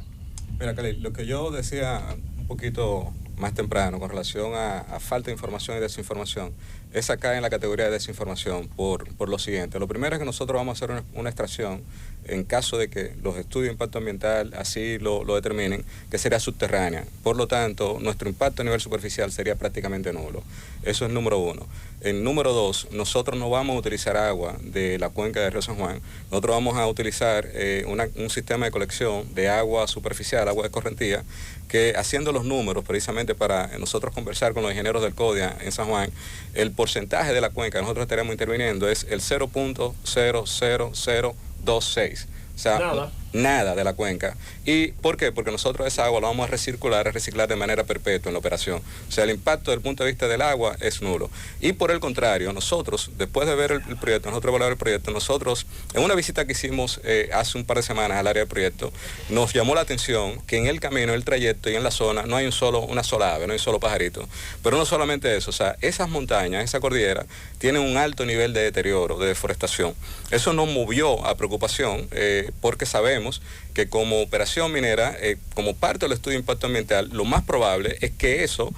Mira, Khalil, lo que yo decía un poquito más temprano con relación a falta de información y desinformación, esa cae en la categoría de desinformación por lo siguiente. Lo primero es que nosotros vamos a hacer una extracción en caso de que los estudios de impacto ambiental así lo determinen, que sería subterránea. Por lo tanto, nuestro impacto a nivel superficial sería prácticamente nulo. Eso es número uno. En número dos, nosotros no vamos a utilizar agua de la cuenca de Río San Juan. Nosotros vamos a utilizar un sistema de colección de agua superficial, agua de escorrentía, que haciendo los números precisamente para nosotros conversar con los ingenieros del CODIA en San Juan, el porcentaje de la cuenca que nosotros estaremos interviniendo es el 0.00026. O sea, nada de la cuenca. ¿Y por qué? Porque nosotros esa agua la vamos a reciclar de manera perpetua en la operación. O sea, el impacto desde el punto de vista del agua es nulo. Y por el contrario, nosotros, después de ver el proyecto, nosotros evaluar el proyecto, nosotros, en una visita que hicimos hace un par de semanas al área del proyecto, nos llamó la atención que en el camino, el trayecto y en la zona no hay una sola ave, no hay un solo pajarito. Pero no solamente eso, o sea, esas montañas, esa cordillera, tienen un alto nivel de deterioro, de deforestación. Eso nos movió a preocupación porque sabemos que como operación minera, como parte del estudio de impacto ambiental, lo más probable es que eso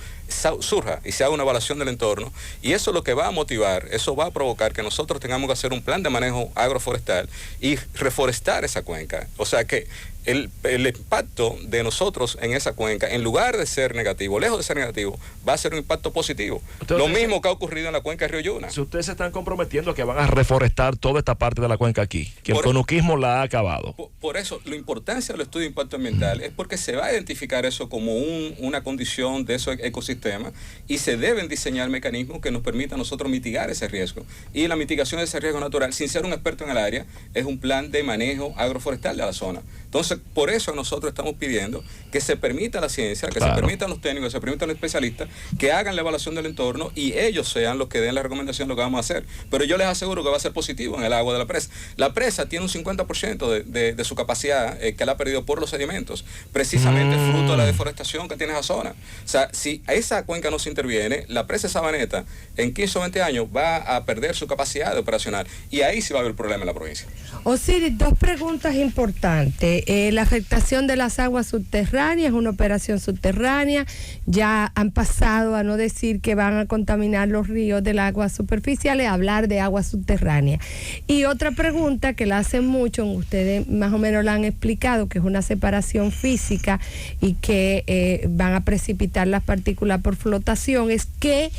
surja y se haga una evaluación del entorno, y eso es lo que va a motivar, eso va a provocar que nosotros tengamos que hacer un plan de manejo agroforestal y reforestar esa cuenca. O sea que el impacto de nosotros en esa cuenca, en lugar de ser negativo, lejos de ser negativo, va a ser un impacto positivo. Entonces, lo mismo que ha ocurrido en la cuenca de Río Yuna. Si ustedes se están comprometiendo a que van a reforestar toda esta parte de la cuenca aquí, que el conuquismo la ha acabado. Por eso, la importancia del estudio de impacto ambiental es porque se va a identificar eso como una condición de esos ecosistemas y se deben diseñar mecanismos que nos permitan a nosotros mitigar ese riesgo. Y la mitigación de ese riesgo natural, sin ser un experto en el área, es un plan de manejo agroforestal de la zona. Entonces, por eso nosotros estamos pidiendo que se permita la ciencia, que se permitan los técnicos, que se permitan los especialistas, que hagan la evaluación del entorno y ellos sean los que den la recomendación de lo que vamos a hacer. Pero yo les aseguro que va a ser positivo en el agua de la presa. La presa tiene un 50% de su capacidad que la ha perdido por los sedimentos, precisamente fruto de la deforestación que tiene esa zona. O sea, si a esa cuenca no se interviene, la presa de Sabaneta en 15 o 20 años va a perder su capacidad de operacional y ahí sí va a haber problema en la provincia. Osiris, dos preguntas importantes. La afectación de las aguas subterráneas, una operación subterránea, ya han pasado a no decir que van a contaminar los ríos del agua superficial, a hablar de agua subterránea. Y otra pregunta que la hacen mucho, ustedes más o menos la han explicado, que es una separación física y que van a precipitar las partículas por flotación, es ¿qué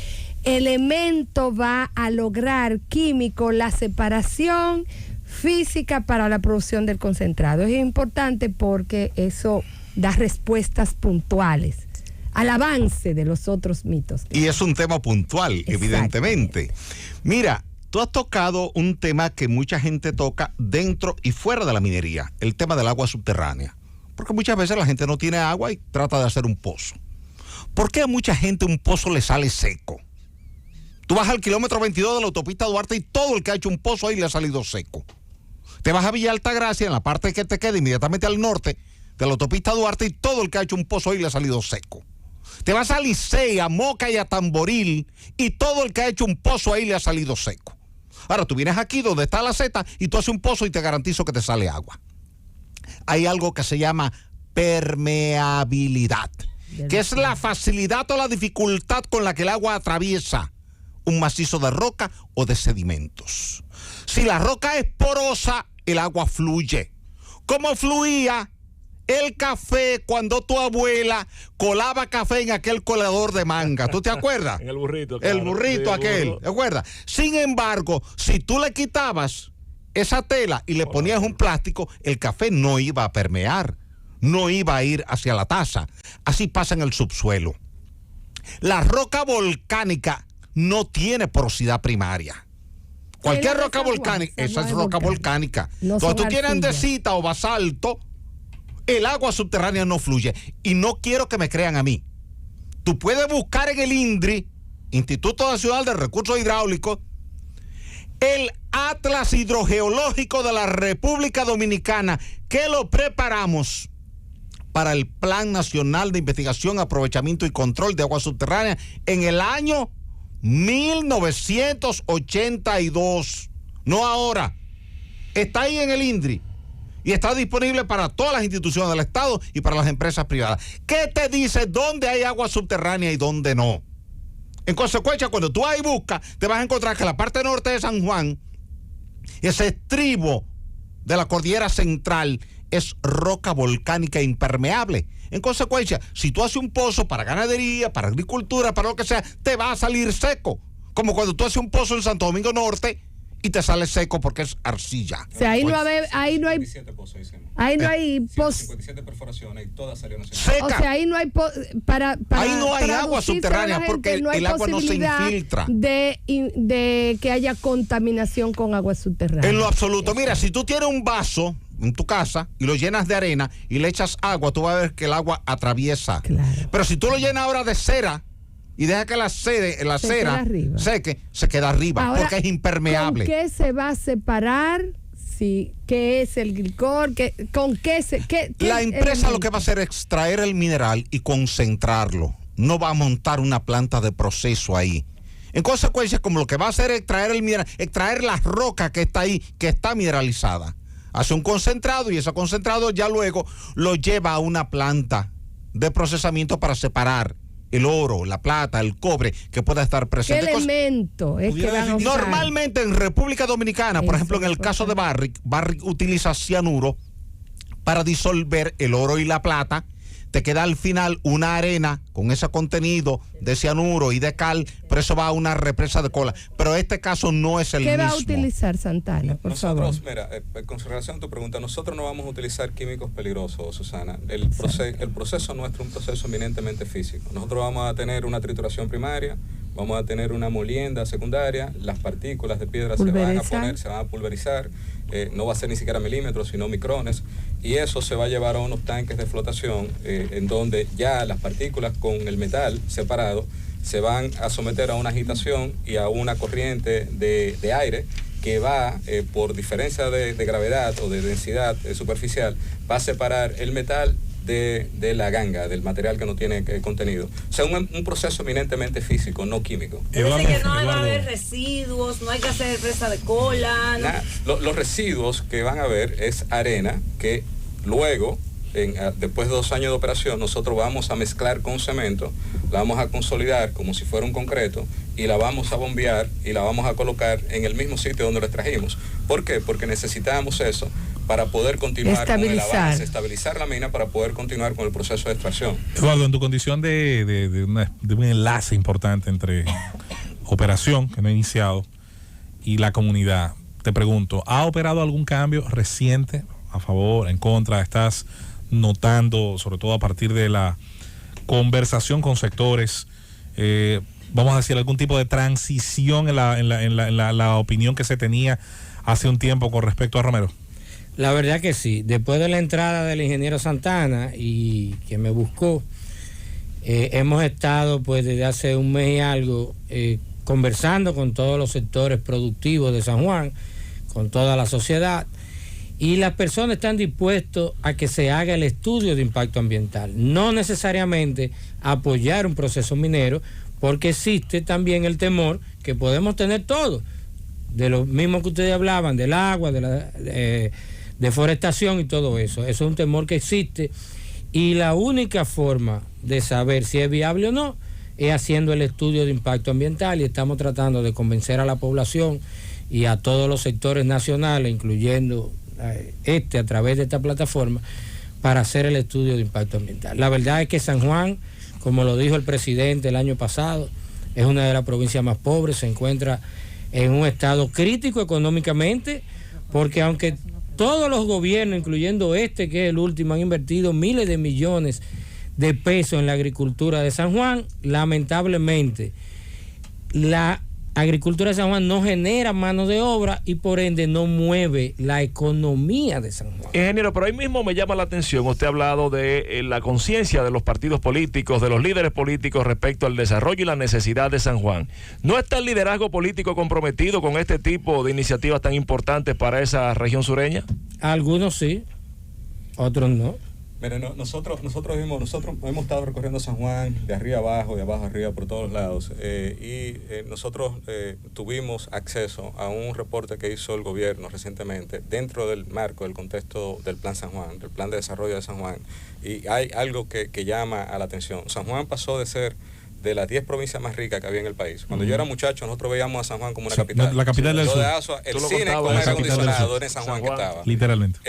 elemento va a lograr químico la separación física para la producción del concentrado? Es importante porque eso da respuestas puntuales al avance de los otros mitos. Y es un tema puntual, evidentemente. Mira, tú has tocado un tema que mucha gente toca dentro y fuera de la minería, el tema del agua subterránea. Porque muchas veces la gente no tiene agua y trata de hacer un pozo. ¿Por qué a mucha gente un pozo le sale seco? Tú vas al kilómetro 22 de la autopista Duarte y todo el que ha hecho un pozo ahí le ha salido seco. Te vas a Villa Altagracia, en la parte que te queda inmediatamente al norte de la autopista Duarte, y todo el que ha hecho un pozo ahí le ha salido seco. Te vas a Licey, a Moca y a Tamboril, y todo el que ha hecho un pozo ahí le ha salido seco. Ahora tú vienes aquí donde está la Z y tú haces un pozo y te garantizo que te sale agua. Hay algo que se llama permeabilidad, que es la facilidad o la dificultad con la que el agua atraviesa un macizo de roca o de sedimentos. Si la roca es porosa, el agua fluye. ¿Cómo fluía el café cuando tu abuela colaba café en aquel colador de manga? ¿Tú te acuerdas? En el burrito. Claro. El burrito aquel, ¿te acuerdas? Sin embargo, si tú le quitabas esa tela y le ponías un plástico, el café no iba a permear, no iba a ir hacia la taza. Así pasa en el subsuelo. La roca volcánica no tiene porosidad primaria. Cualquier roca volcánica, esa es roca volcánica. Cuando tú tienes andesita o basalto, el agua subterránea no fluye. Y no quiero que me crean a mí. Tú puedes buscar en el INDRI, Instituto Nacional de Recursos Hidráulicos, el Atlas Hidrogeológico de la República Dominicana, que lo preparamos para el Plan Nacional de Investigación, Aprovechamiento y Control de Agua Subterránea en el año 1982. No ahora. Está ahí en el INDRI y está disponible para todas las instituciones del Estado y para las empresas privadas. ¿Qué te dice dónde hay agua subterránea y dónde no? En consecuencia, cuando tú ahí buscas, te vas a encontrar que la parte norte de San Juan, ese estribo de la cordillera central, es roca volcánica impermeable. En consecuencia, si tú haces un pozo para ganadería, para agricultura, para lo que sea, te va a salir seco. Como cuando tú haces un pozo en Santo Domingo Norte y te sale seco porque es arcilla. O sea, ahí no hay 57 pozos hicimos. Ahí no hay 57 perforaciones y todas salieron seca. O sea, ahí no hay ahí no hay agua subterránea porque el agua no se infiltra. De que haya contaminación con agua subterránea. En lo absoluto. Mira, si tú tienes un vaso en tu casa y lo llenas de arena y le echas agua, tú vas a ver que el agua atraviesa. Claro. Pero si tú lo llenas ahora de cera y deja que la cera seque, se queda arriba. Ahora, porque es impermeable. ¿Con qué se va a separar? Sí, ¿qué es el glicor? ¿Con qué se...? La empresa lo que va a hacer es extraer el mineral y concentrarlo. No va a montar una planta de proceso ahí. En consecuencia, como lo que va a hacer es extraer el mineral, extraer la roca que está ahí, que está mineralizada. Hace un concentrado y ese concentrado ya luego lo lleva a una planta de procesamiento para separar el oro, la plata, el cobre que pueda estar presente. ¿Qué elemento es que van a usar? Normalmente en República Dominicana, por ejemplo, en el caso de Barrick utiliza cianuro para disolver el oro y la plata. Te queda al final una arena con ese contenido de cianuro y de cal, pero eso va a una represa de cola. Pero este caso no es el mismo. ¿Qué va a utilizar Santana, por favor? Mira, con relación a tu pregunta, nosotros no vamos a utilizar químicos peligrosos, Susana. El proceso nuestro es un proceso eminentemente físico. Nosotros vamos a tener una trituración primaria, vamos a tener una molienda secundaria, las partículas de piedra se van a pulverizar, no va a ser ni siquiera milímetros, sino micrones, y eso se va a llevar a unos tanques de flotación en donde ya las partículas con el metal separado se van a someter a una agitación y a una corriente de aire que va, por diferencia de gravedad o de densidad superficial, va a separar el metal de la ganga, del material que no tiene contenido. O sea, un proceso eminentemente físico, no químico. Dice que no va a haber residuos, no hay que hacer presa de cola. No. Los residuos que van a haber es arena que luego, después de 2 años de operación, nosotros vamos a mezclar con cemento, la vamos a consolidar como si fuera un concreto y la vamos a bombear y la vamos a colocar en el mismo sitio donde lo extrajimos. ¿Por qué? Porque necesitamos eso para poder continuar con el avance, estabilizar la mina para poder continuar con el proceso de extracción. Eduardo, en tu condición de un enlace importante entre operación, que no ha iniciado, y la comunidad, te pregunto, ¿ha operado algún cambio reciente, a favor, en contra? ¿Estás notando, sobre todo a partir de la conversación con sectores, vamos a decir, algún tipo de transición en la opinión que se tenía hace un tiempo con respecto a Romero? La verdad que sí. Después de la entrada del ingeniero Santana y que me buscó, hemos estado pues desde hace un mes y algo conversando con todos los sectores productivos de San Juan, con toda la sociedad, y las personas están dispuestas a que se haga el estudio de impacto ambiental, no necesariamente apoyar un proceso minero, porque existe también el temor que podemos tener todo, de lo mismo que ustedes hablaban, del agua, de la deforestación y todo eso. Eso es un temor que existe, y la única forma de saber si es viable o no es haciendo el estudio de impacto ambiental, y estamos tratando de convencer a la población y a todos los sectores nacionales, incluyendo a través de esta plataforma, para hacer el estudio de impacto ambiental. La verdad es que San Juan, como lo dijo el presidente el año pasado, es una de las provincias más pobres, se encuentra en un estado crítico económicamente, porque aunque todos los gobiernos, incluyendo este que es el último, han invertido miles de millones de pesos en la agricultura de San Juan, lamentablemente la agricultura de San Juan no genera mano de obra y por ende no mueve la economía de San Juan. Ingeniero, pero ahí mismo me llama la atención, usted ha hablado de la conciencia de los partidos políticos, de los líderes políticos respecto al desarrollo y la necesidad de San Juan. ¿No está el liderazgo político comprometido con este tipo de iniciativas tan importantes para esa región sureña? Algunos sí, otros no. Mire, nosotros hemos estado recorriendo San Juan de arriba abajo, de abajo arriba, por todos lados, nosotros tuvimos acceso a un reporte que hizo el gobierno recientemente dentro del marco, del contexto del Plan San Juan, del Plan de Desarrollo de San Juan, y hay algo que llama a la atención. San Juan pasó de ser de las 10 provincias más ricas que había en el país. Cuando yo era muchacho, nosotros veíamos a San Juan como una capital. La capital del sur. El cine con aire acondicionado en San Juan que estaba. Literalmente.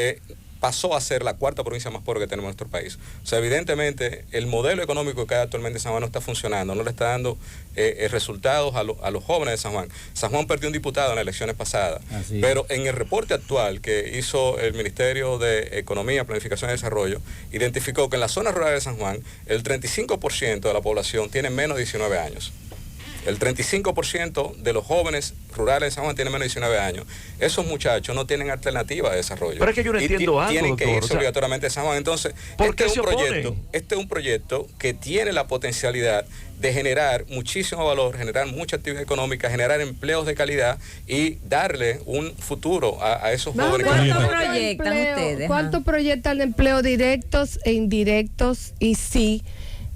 Pasó a ser la cuarta provincia más pobre que tenemos en nuestro país. O sea, evidentemente, el modelo económico que hay actualmente en San Juan no está funcionando, no le está dando resultados a los jóvenes de San Juan. San Juan perdió un diputado en las elecciones pasadas, pero en el reporte actual que hizo el Ministerio de Economía, Planificación y Desarrollo, identificó que en las zonas rurales de San Juan, el 35% de la población tiene menos de 19 años. El 35% de los jóvenes rurales de San Juan tienen menos de 19 años. Esos muchachos no tienen alternativa de desarrollo. Pero es que yo no entiendo algo, tienen que doctor, irse obligatoriamente a San Juan. Entonces, este es un proyecto que tiene la potencialidad de generar muchísimo valor, generar mucha actividad económica, generar empleos de calidad y darle un futuro a esos jóvenes. ¿Cuánto proyectan ustedes? ¿Cuánto proyectan empleo directos e indirectos?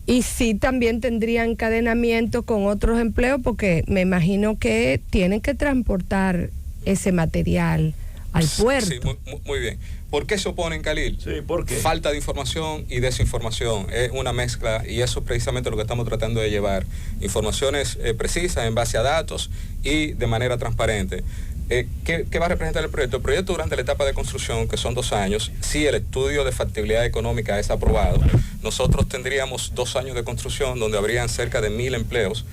Y sí, también tendría encadenamiento con otros empleos porque me imagino que tienen que transportar ese material al puerto. Sí, muy bien. ¿Por qué se oponen, Khalil? Sí, ¿por qué? Falta de información y desinformación. Es una mezcla y eso es precisamente lo que estamos tratando de llevar. Informaciones precisas en base a datos y de manera transparente. ¿Qué va a representar el proyecto? El proyecto durante la etapa de construcción, que son 2 años, si el estudio de factibilidad económica es aprobado, nosotros tendríamos 2 años de construcción donde habrían cerca de 1.000 empleos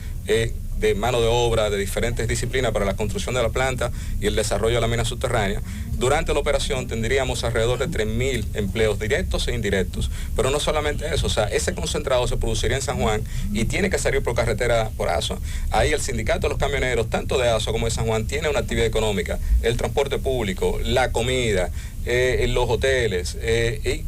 de mano de obra de diferentes disciplinas para la construcción de la planta y el desarrollo de la mina subterránea. Durante la operación tendríamos alrededor de 3.000 empleos directos e indirectos. Pero no solamente eso, o sea, ese concentrado se produciría en San Juan y tiene que salir por carretera por ASO. Ahí el sindicato de los camioneros, tanto de ASO como de San Juan, tiene una actividad económica, el transporte público, la comida, los hoteles y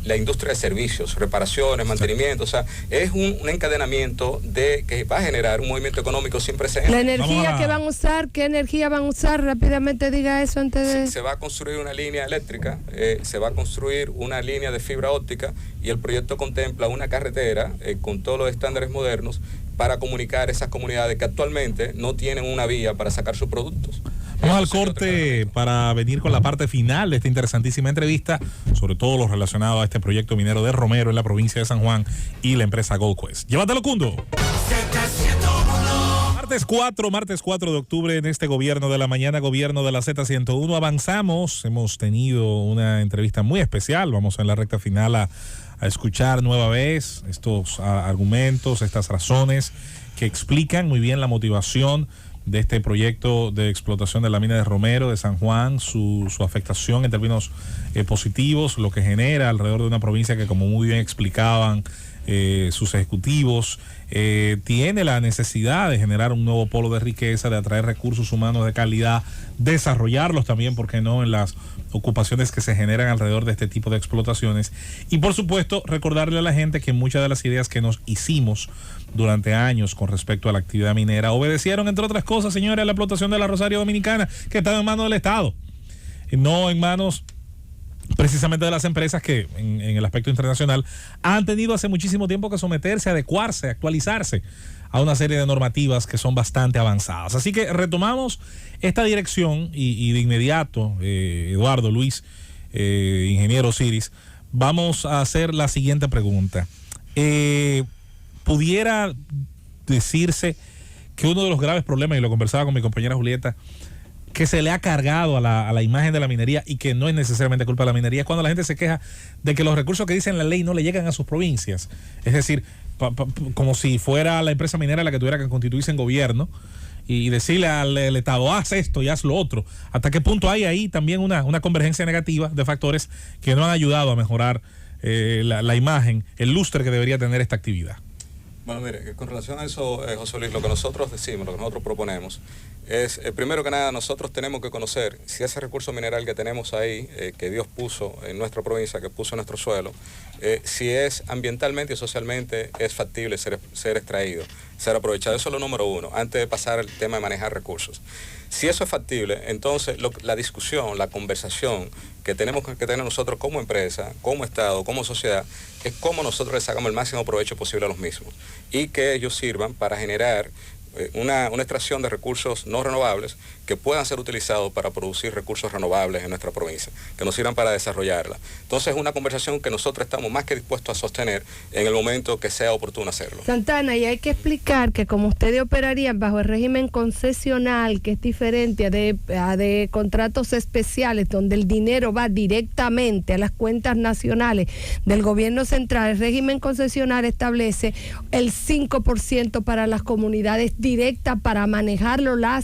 la industria de servicios, reparaciones, mantenimiento. O sea, es un encadenamiento que va a generar un movimiento económico sin precedentes. La energía que van a usar, ¿qué energía van a usar? Rápidamente diga eso antes de... Se va a construir una línea eléctrica, se va a construir una línea de fibra óptica y el proyecto contempla una carretera con todos los estándares modernos para comunicar esas comunidades que actualmente no tienen una vía para sacar sus productos. Vamos al corte para venir con la parte final de esta interesantísima entrevista, sobre todo lo relacionado a este proyecto minero de Romero en la provincia de San Juan y la empresa Goldquest. Llévatelo, Cundo. Martes 4 de octubre en este gobierno de la mañana, gobierno de la Z101. Avanzamos, hemos tenido una entrevista muy especial. Vamos en la recta final a escuchar nueva vez estos argumentos, estas razones que explican muy bien la motivación de este proyecto de explotación de la mina de Romero de San Juan, su afectación en términos positivos, lo que genera alrededor de una provincia que, como muy bien explicaban sus ejecutivos, tiene la necesidad de generar un nuevo polo de riqueza, de atraer recursos humanos de calidad, desarrollarlos también, ¿por qué no?, en las ocupaciones que se generan alrededor de este tipo de explotaciones. Y por supuesto, recordarle a la gente que muchas de las ideas que nos hicimos durante años con respecto a la actividad minera obedecieron, entre otras cosas, señores, a la explotación de la Rosario Dominicana, que está en manos del Estado, no en manos precisamente de las empresas que en el aspecto internacional han tenido hace muchísimo tiempo que someterse, adecuarse, actualizarse a una serie de normativas que son bastante avanzadas. Así que retomamos esta dirección y de inmediato, Eduardo, Luis, ingeniero Siris, vamos a hacer la siguiente pregunta. ¿Pudiera decirse que uno de los graves problemas, y lo conversaba con mi compañera Julieta, que se le ha cargado a la imagen de la minería y que no es necesariamente culpa de la minería, es cuando la gente se queja de que los recursos que dicen la ley no le llegan a sus provincias. Es decir, como si fuera la empresa minera la que tuviera que constituirse en gobierno y decirle al Estado, haz esto y haz lo otro. ¿Hasta qué punto hay ahí también una convergencia negativa de factores que no han ayudado a mejorar la imagen, el lustre que debería tener esta actividad? Bueno, mire, con relación a eso, José Luis, lo que nosotros decimos, lo que nosotros proponemos, es, primero que nada, nosotros tenemos que conocer si ese recurso mineral que tenemos ahí, que Dios puso en nuestra provincia, que puso en nuestro suelo, si es ambientalmente y socialmente es factible ser extraído, ser aprovechado. Eso es lo número uno, antes de pasar al tema de manejar recursos. Si eso es factible, entonces la discusión, la conversación que tenemos que tener nosotros como empresa, como Estado, como sociedad, es cómo nosotros les sacamos el máximo provecho posible a los mismos y que ellos sirvan para generar una extracción de recursos no renovables que puedan ser utilizados para producir recursos renovables en nuestra provincia, que nos sirvan para desarrollarla. Entonces es una conversación que nosotros estamos más que dispuestos a sostener en el momento que sea oportuno hacerlo. Santana, y hay que explicar que como ustedes operarían bajo el régimen concesional, que es diferente a de contratos especiales, donde el dinero va directamente a las cuentas nacionales del gobierno central, el régimen concesional establece el 5% para las comunidades directas para manejarlo a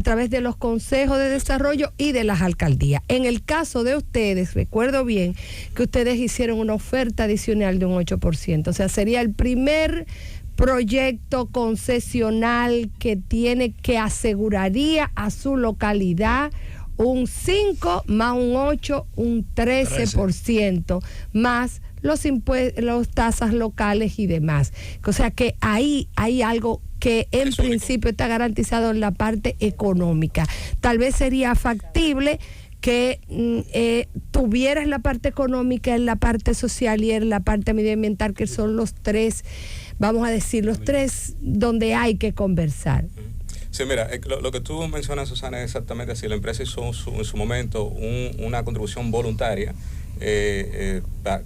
través de los consejos de desarrollo y de las alcaldías. En el caso de ustedes, recuerdo bien que ustedes hicieron una oferta adicional de un 8%, o sea, sería el primer proyecto concesional que aseguraría a su localidad un 5 más un 8, un 13% más los tasas locales y demás. O sea que ahí hay algo que en principio está garantizado en la parte económica. Tal vez sería factible que tuvieras la parte económica, en la parte social y en la parte medioambiental, que son los tres, vamos a decir, los tres donde hay que conversar. Sí, mira, lo que tú mencionas, Susana, es exactamente así. La empresa hizo en su momento una contribución voluntaria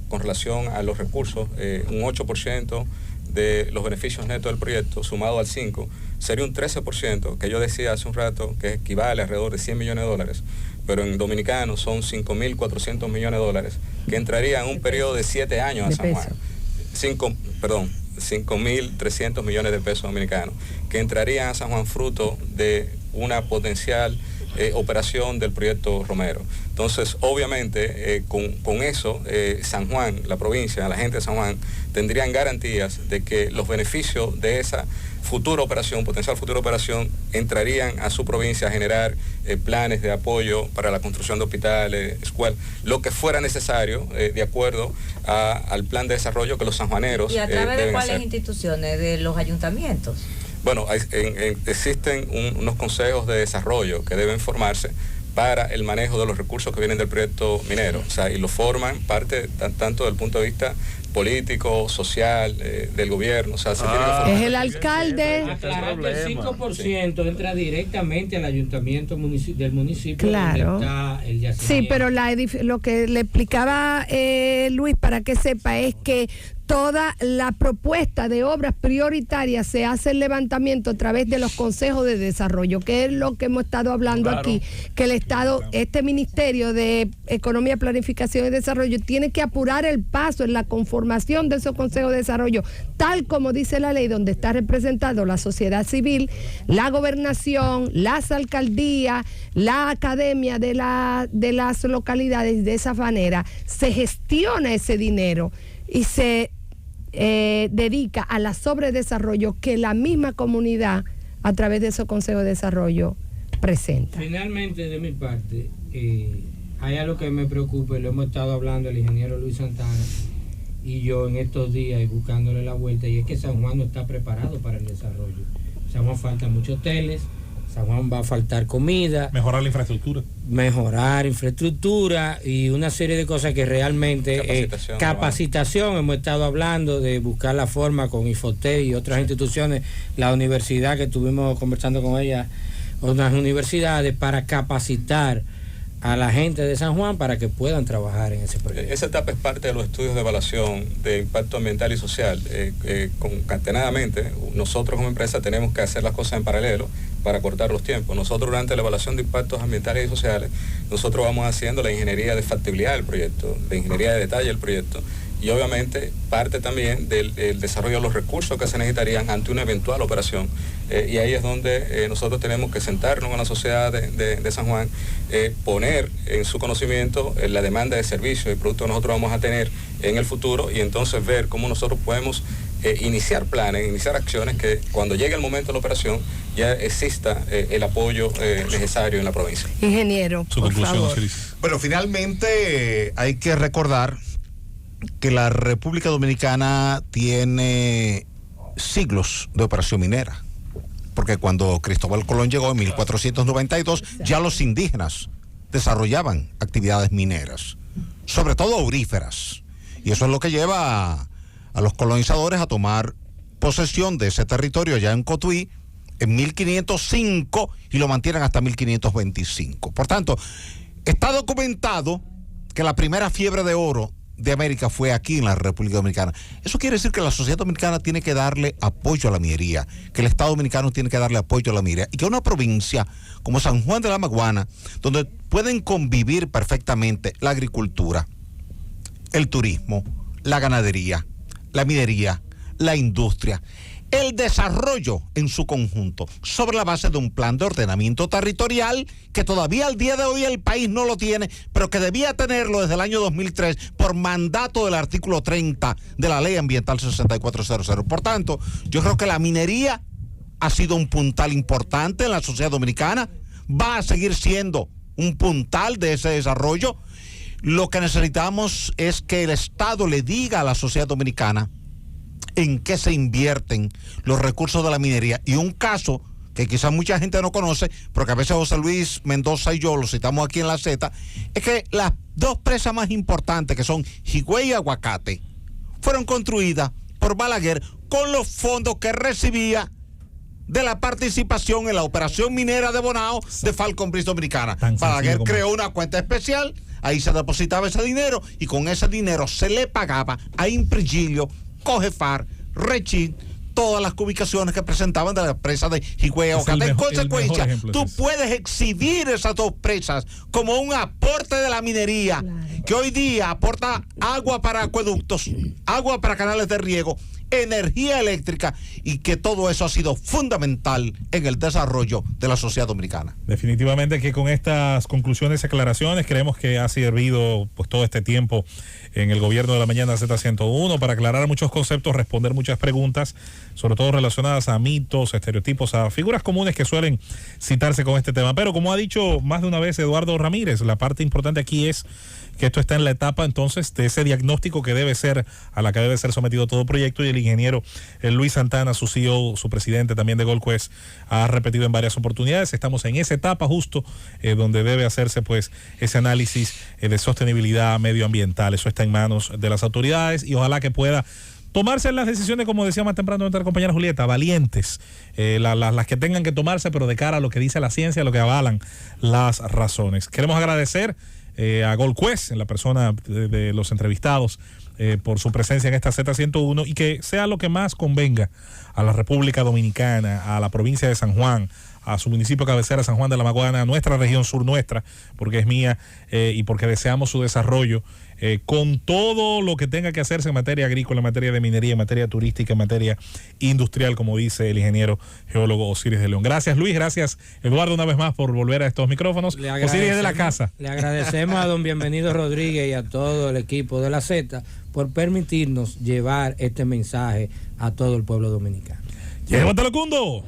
con relación a los recursos, un 8% de los beneficios netos del proyecto, sumado al 5%, sería un 13%, que yo decía hace un rato, que equivale a alrededor de $100 millones, pero en dominicano son 5.400 millones de dólares, que entrarían en un periodo de 7 años a San Juan. 5.300 millones de pesos dominicanos, que entrarían a San Juan fruto de una potencial operación del proyecto Romero. Entonces, obviamente, con eso, San Juan, la provincia, la gente de San Juan, tendrían garantías de que los beneficios de esa futura operación, potencial futura operación, entrarían a su provincia a generar planes de apoyo para la construcción de hospitales, escuelas, lo que fuera necesario, de acuerdo al plan de desarrollo que los sanjuaneros ¿Y a través de cuáles hacer. Instituciones? ¿De los ayuntamientos? Bueno, existen unos consejos de desarrollo que deben formarse para el manejo de los recursos que vienen del proyecto minero, o sea, y lo forman parte tanto del punto de vista político, social, del gobierno, o sea, se tiene que formar. Es el alcalde. Aclarar que el 5% entra directamente al ayuntamiento del municipio, claro, donde está el yacimiento. Sí, pero lo que le explicaba Luis, para que sepa, es que toda la propuesta de obras prioritarias se hace el levantamiento a través de los consejos de desarrollo, que es lo que hemos estado hablando aquí, que el Estado, este Ministerio de Economía, Planificación y Desarrollo, tiene que apurar el paso en la conformación de esos consejos de desarrollo, tal como dice la ley, donde está representado la sociedad civil, la gobernación, las alcaldías, la academia de las localidades. De esa manera se gestiona ese dinero y se dedica a la sobredesarrollo que la misma comunidad, a través de esos consejos de desarrollo, presenta. Finalmente, de mi parte, hay algo que me preocupa, y lo hemos estado hablando el ingeniero Luis Santana y yo en estos días y buscándole la vuelta, y es que San Juan no está preparado para el desarrollo. San Juan faltan muchos hoteles, San Juan va a faltar comida. Mejorar la infraestructura. Mejorar infraestructura y una serie de cosas que realmente... Capacitación, hemos estado hablando de buscar la forma con Infotec y otras instituciones, la universidad que estuvimos conversando con ella, otras universidades, para capacitar a la gente de San Juan para que puedan trabajar en ese proyecto. Esa etapa es parte de los estudios de evaluación de impacto ambiental y social. Concatenadamente, nosotros como empresa tenemos que hacer las cosas en paralelo, para cortar los tiempos. Nosotros durante la evaluación de impactos ambientales y sociales, nosotros vamos haciendo la ingeniería de factibilidad del proyecto, la ingeniería de detalle del proyecto, y obviamente parte también del desarrollo de los recursos que se necesitarían ante una eventual operación. Y ahí es donde nosotros tenemos que sentarnos con la sociedad de San Juan, poner en su conocimiento la demanda de servicios y productos que nosotros vamos a tener en el futuro, y entonces ver cómo nosotros podemos iniciar planes, iniciar acciones que cuando llegue el momento de la operación ya exista el apoyo necesario en la provincia. Ingeniero, su conclusión, Ciris. Bueno, finalmente hay que recordar que la República Dominicana tiene siglos de operación minera, porque cuando Cristóbal Colón llegó en 1492, ya los indígenas desarrollaban actividades mineras, sobre todo auríferas, y eso es lo que lleva a los colonizadores a tomar posesión de ese territorio allá en Cotuí en 1505 y lo mantienen hasta 1525. Por tanto, está documentado que la primera fiebre de oro de América fue aquí en la República Dominicana. Eso quiere decir que la sociedad dominicana tiene que darle apoyo a la minería, que el Estado dominicano tiene que darle apoyo a la minería, y que una provincia como San Juan de la Maguana, donde pueden convivir perfectamente la agricultura, el turismo, la ganadería, la minería, la industria, el desarrollo en su conjunto, sobre la base de un plan de ordenamiento territorial que todavía al día de hoy el país no lo tiene, pero que debía tenerlo desde el año 2003 por mandato del artículo 30 de la Ley Ambiental 6400. Por tanto, yo creo que la minería ha sido un puntal importante en la sociedad dominicana, va a seguir siendo un puntal de ese desarrollo. Lo que necesitamos es que el Estado le diga a la sociedad dominicana en qué se invierten los recursos de la minería. Y un caso que quizás mucha gente no conoce, pero que a veces José Luis Mendoza y yo lo citamos aquí en la Z, es que las dos presas más importantes, que son Higüey y Aguacate, fueron construidas por Balaguer con los fondos que recibía de la participación en la operación minera de Bonao de Falcon Bridge Dominicana. Balaguer creó una cuenta especial, ahí se depositaba ese dinero y con ese dinero se le pagaba a Imprigilio, Cogefar, Rechín, todas las ubicaciones que presentaban de la presa de Higüey y Aguacate. En consecuencia, tú puedes exhibir esas dos presas como un aporte de la minería, que hoy día aporta agua para acueductos, agua para canales de riego, energía eléctrica, y que todo eso ha sido fundamental en el desarrollo de la sociedad dominicana. Definitivamente que con estas conclusiones y aclaraciones creemos que ha servido pues todo este tiempo en el gobierno de la mañana Z101 para aclarar muchos conceptos, responder muchas preguntas, sobre todo relacionadas a mitos, estereotipos, a figuras comunes que suelen citarse con este tema. Pero como ha dicho más de una vez Eduardo Ramírez, la parte importante aquí es que esto está en la etapa entonces de ese diagnóstico que debe ser, a la que debe ser sometido todo proyecto, y el ingeniero Luis Santana, su CEO, su presidente también de Gold Quest, ha repetido en varias oportunidades. Estamos en esa etapa justo donde debe hacerse pues ese análisis de sostenibilidad medioambiental. Eso está en manos de las autoridades y ojalá que pueda tomarse las decisiones, como decía más temprano nuestra compañera Julieta, valientes, las que tengan que tomarse, pero de cara a lo que dice la ciencia, a lo que avalan las razones. Queremos agradecer a Gold Quest, en la persona de los entrevistados, por su presencia en esta Z101, y que sea lo que más convenga a la República Dominicana, a la provincia de San Juan, a su municipio cabecera San Juan de la Maguana, a nuestra región sur nuestra, porque es mía, y porque deseamos su desarrollo con todo lo que tenga que hacerse en materia agrícola, en materia de minería, en materia turística, en materia industrial, como dice el ingeniero geólogo Osiris de León. Gracias, Luis, gracias, Eduardo, una vez más por volver a estos micrófonos. Osiris es de la casa. Le agradecemos a don Bienvenido Rodríguez y a todo el equipo de la Z por permitirnos llevar este mensaje a todo el pueblo dominicano. ¡Llévatelo, Cundo!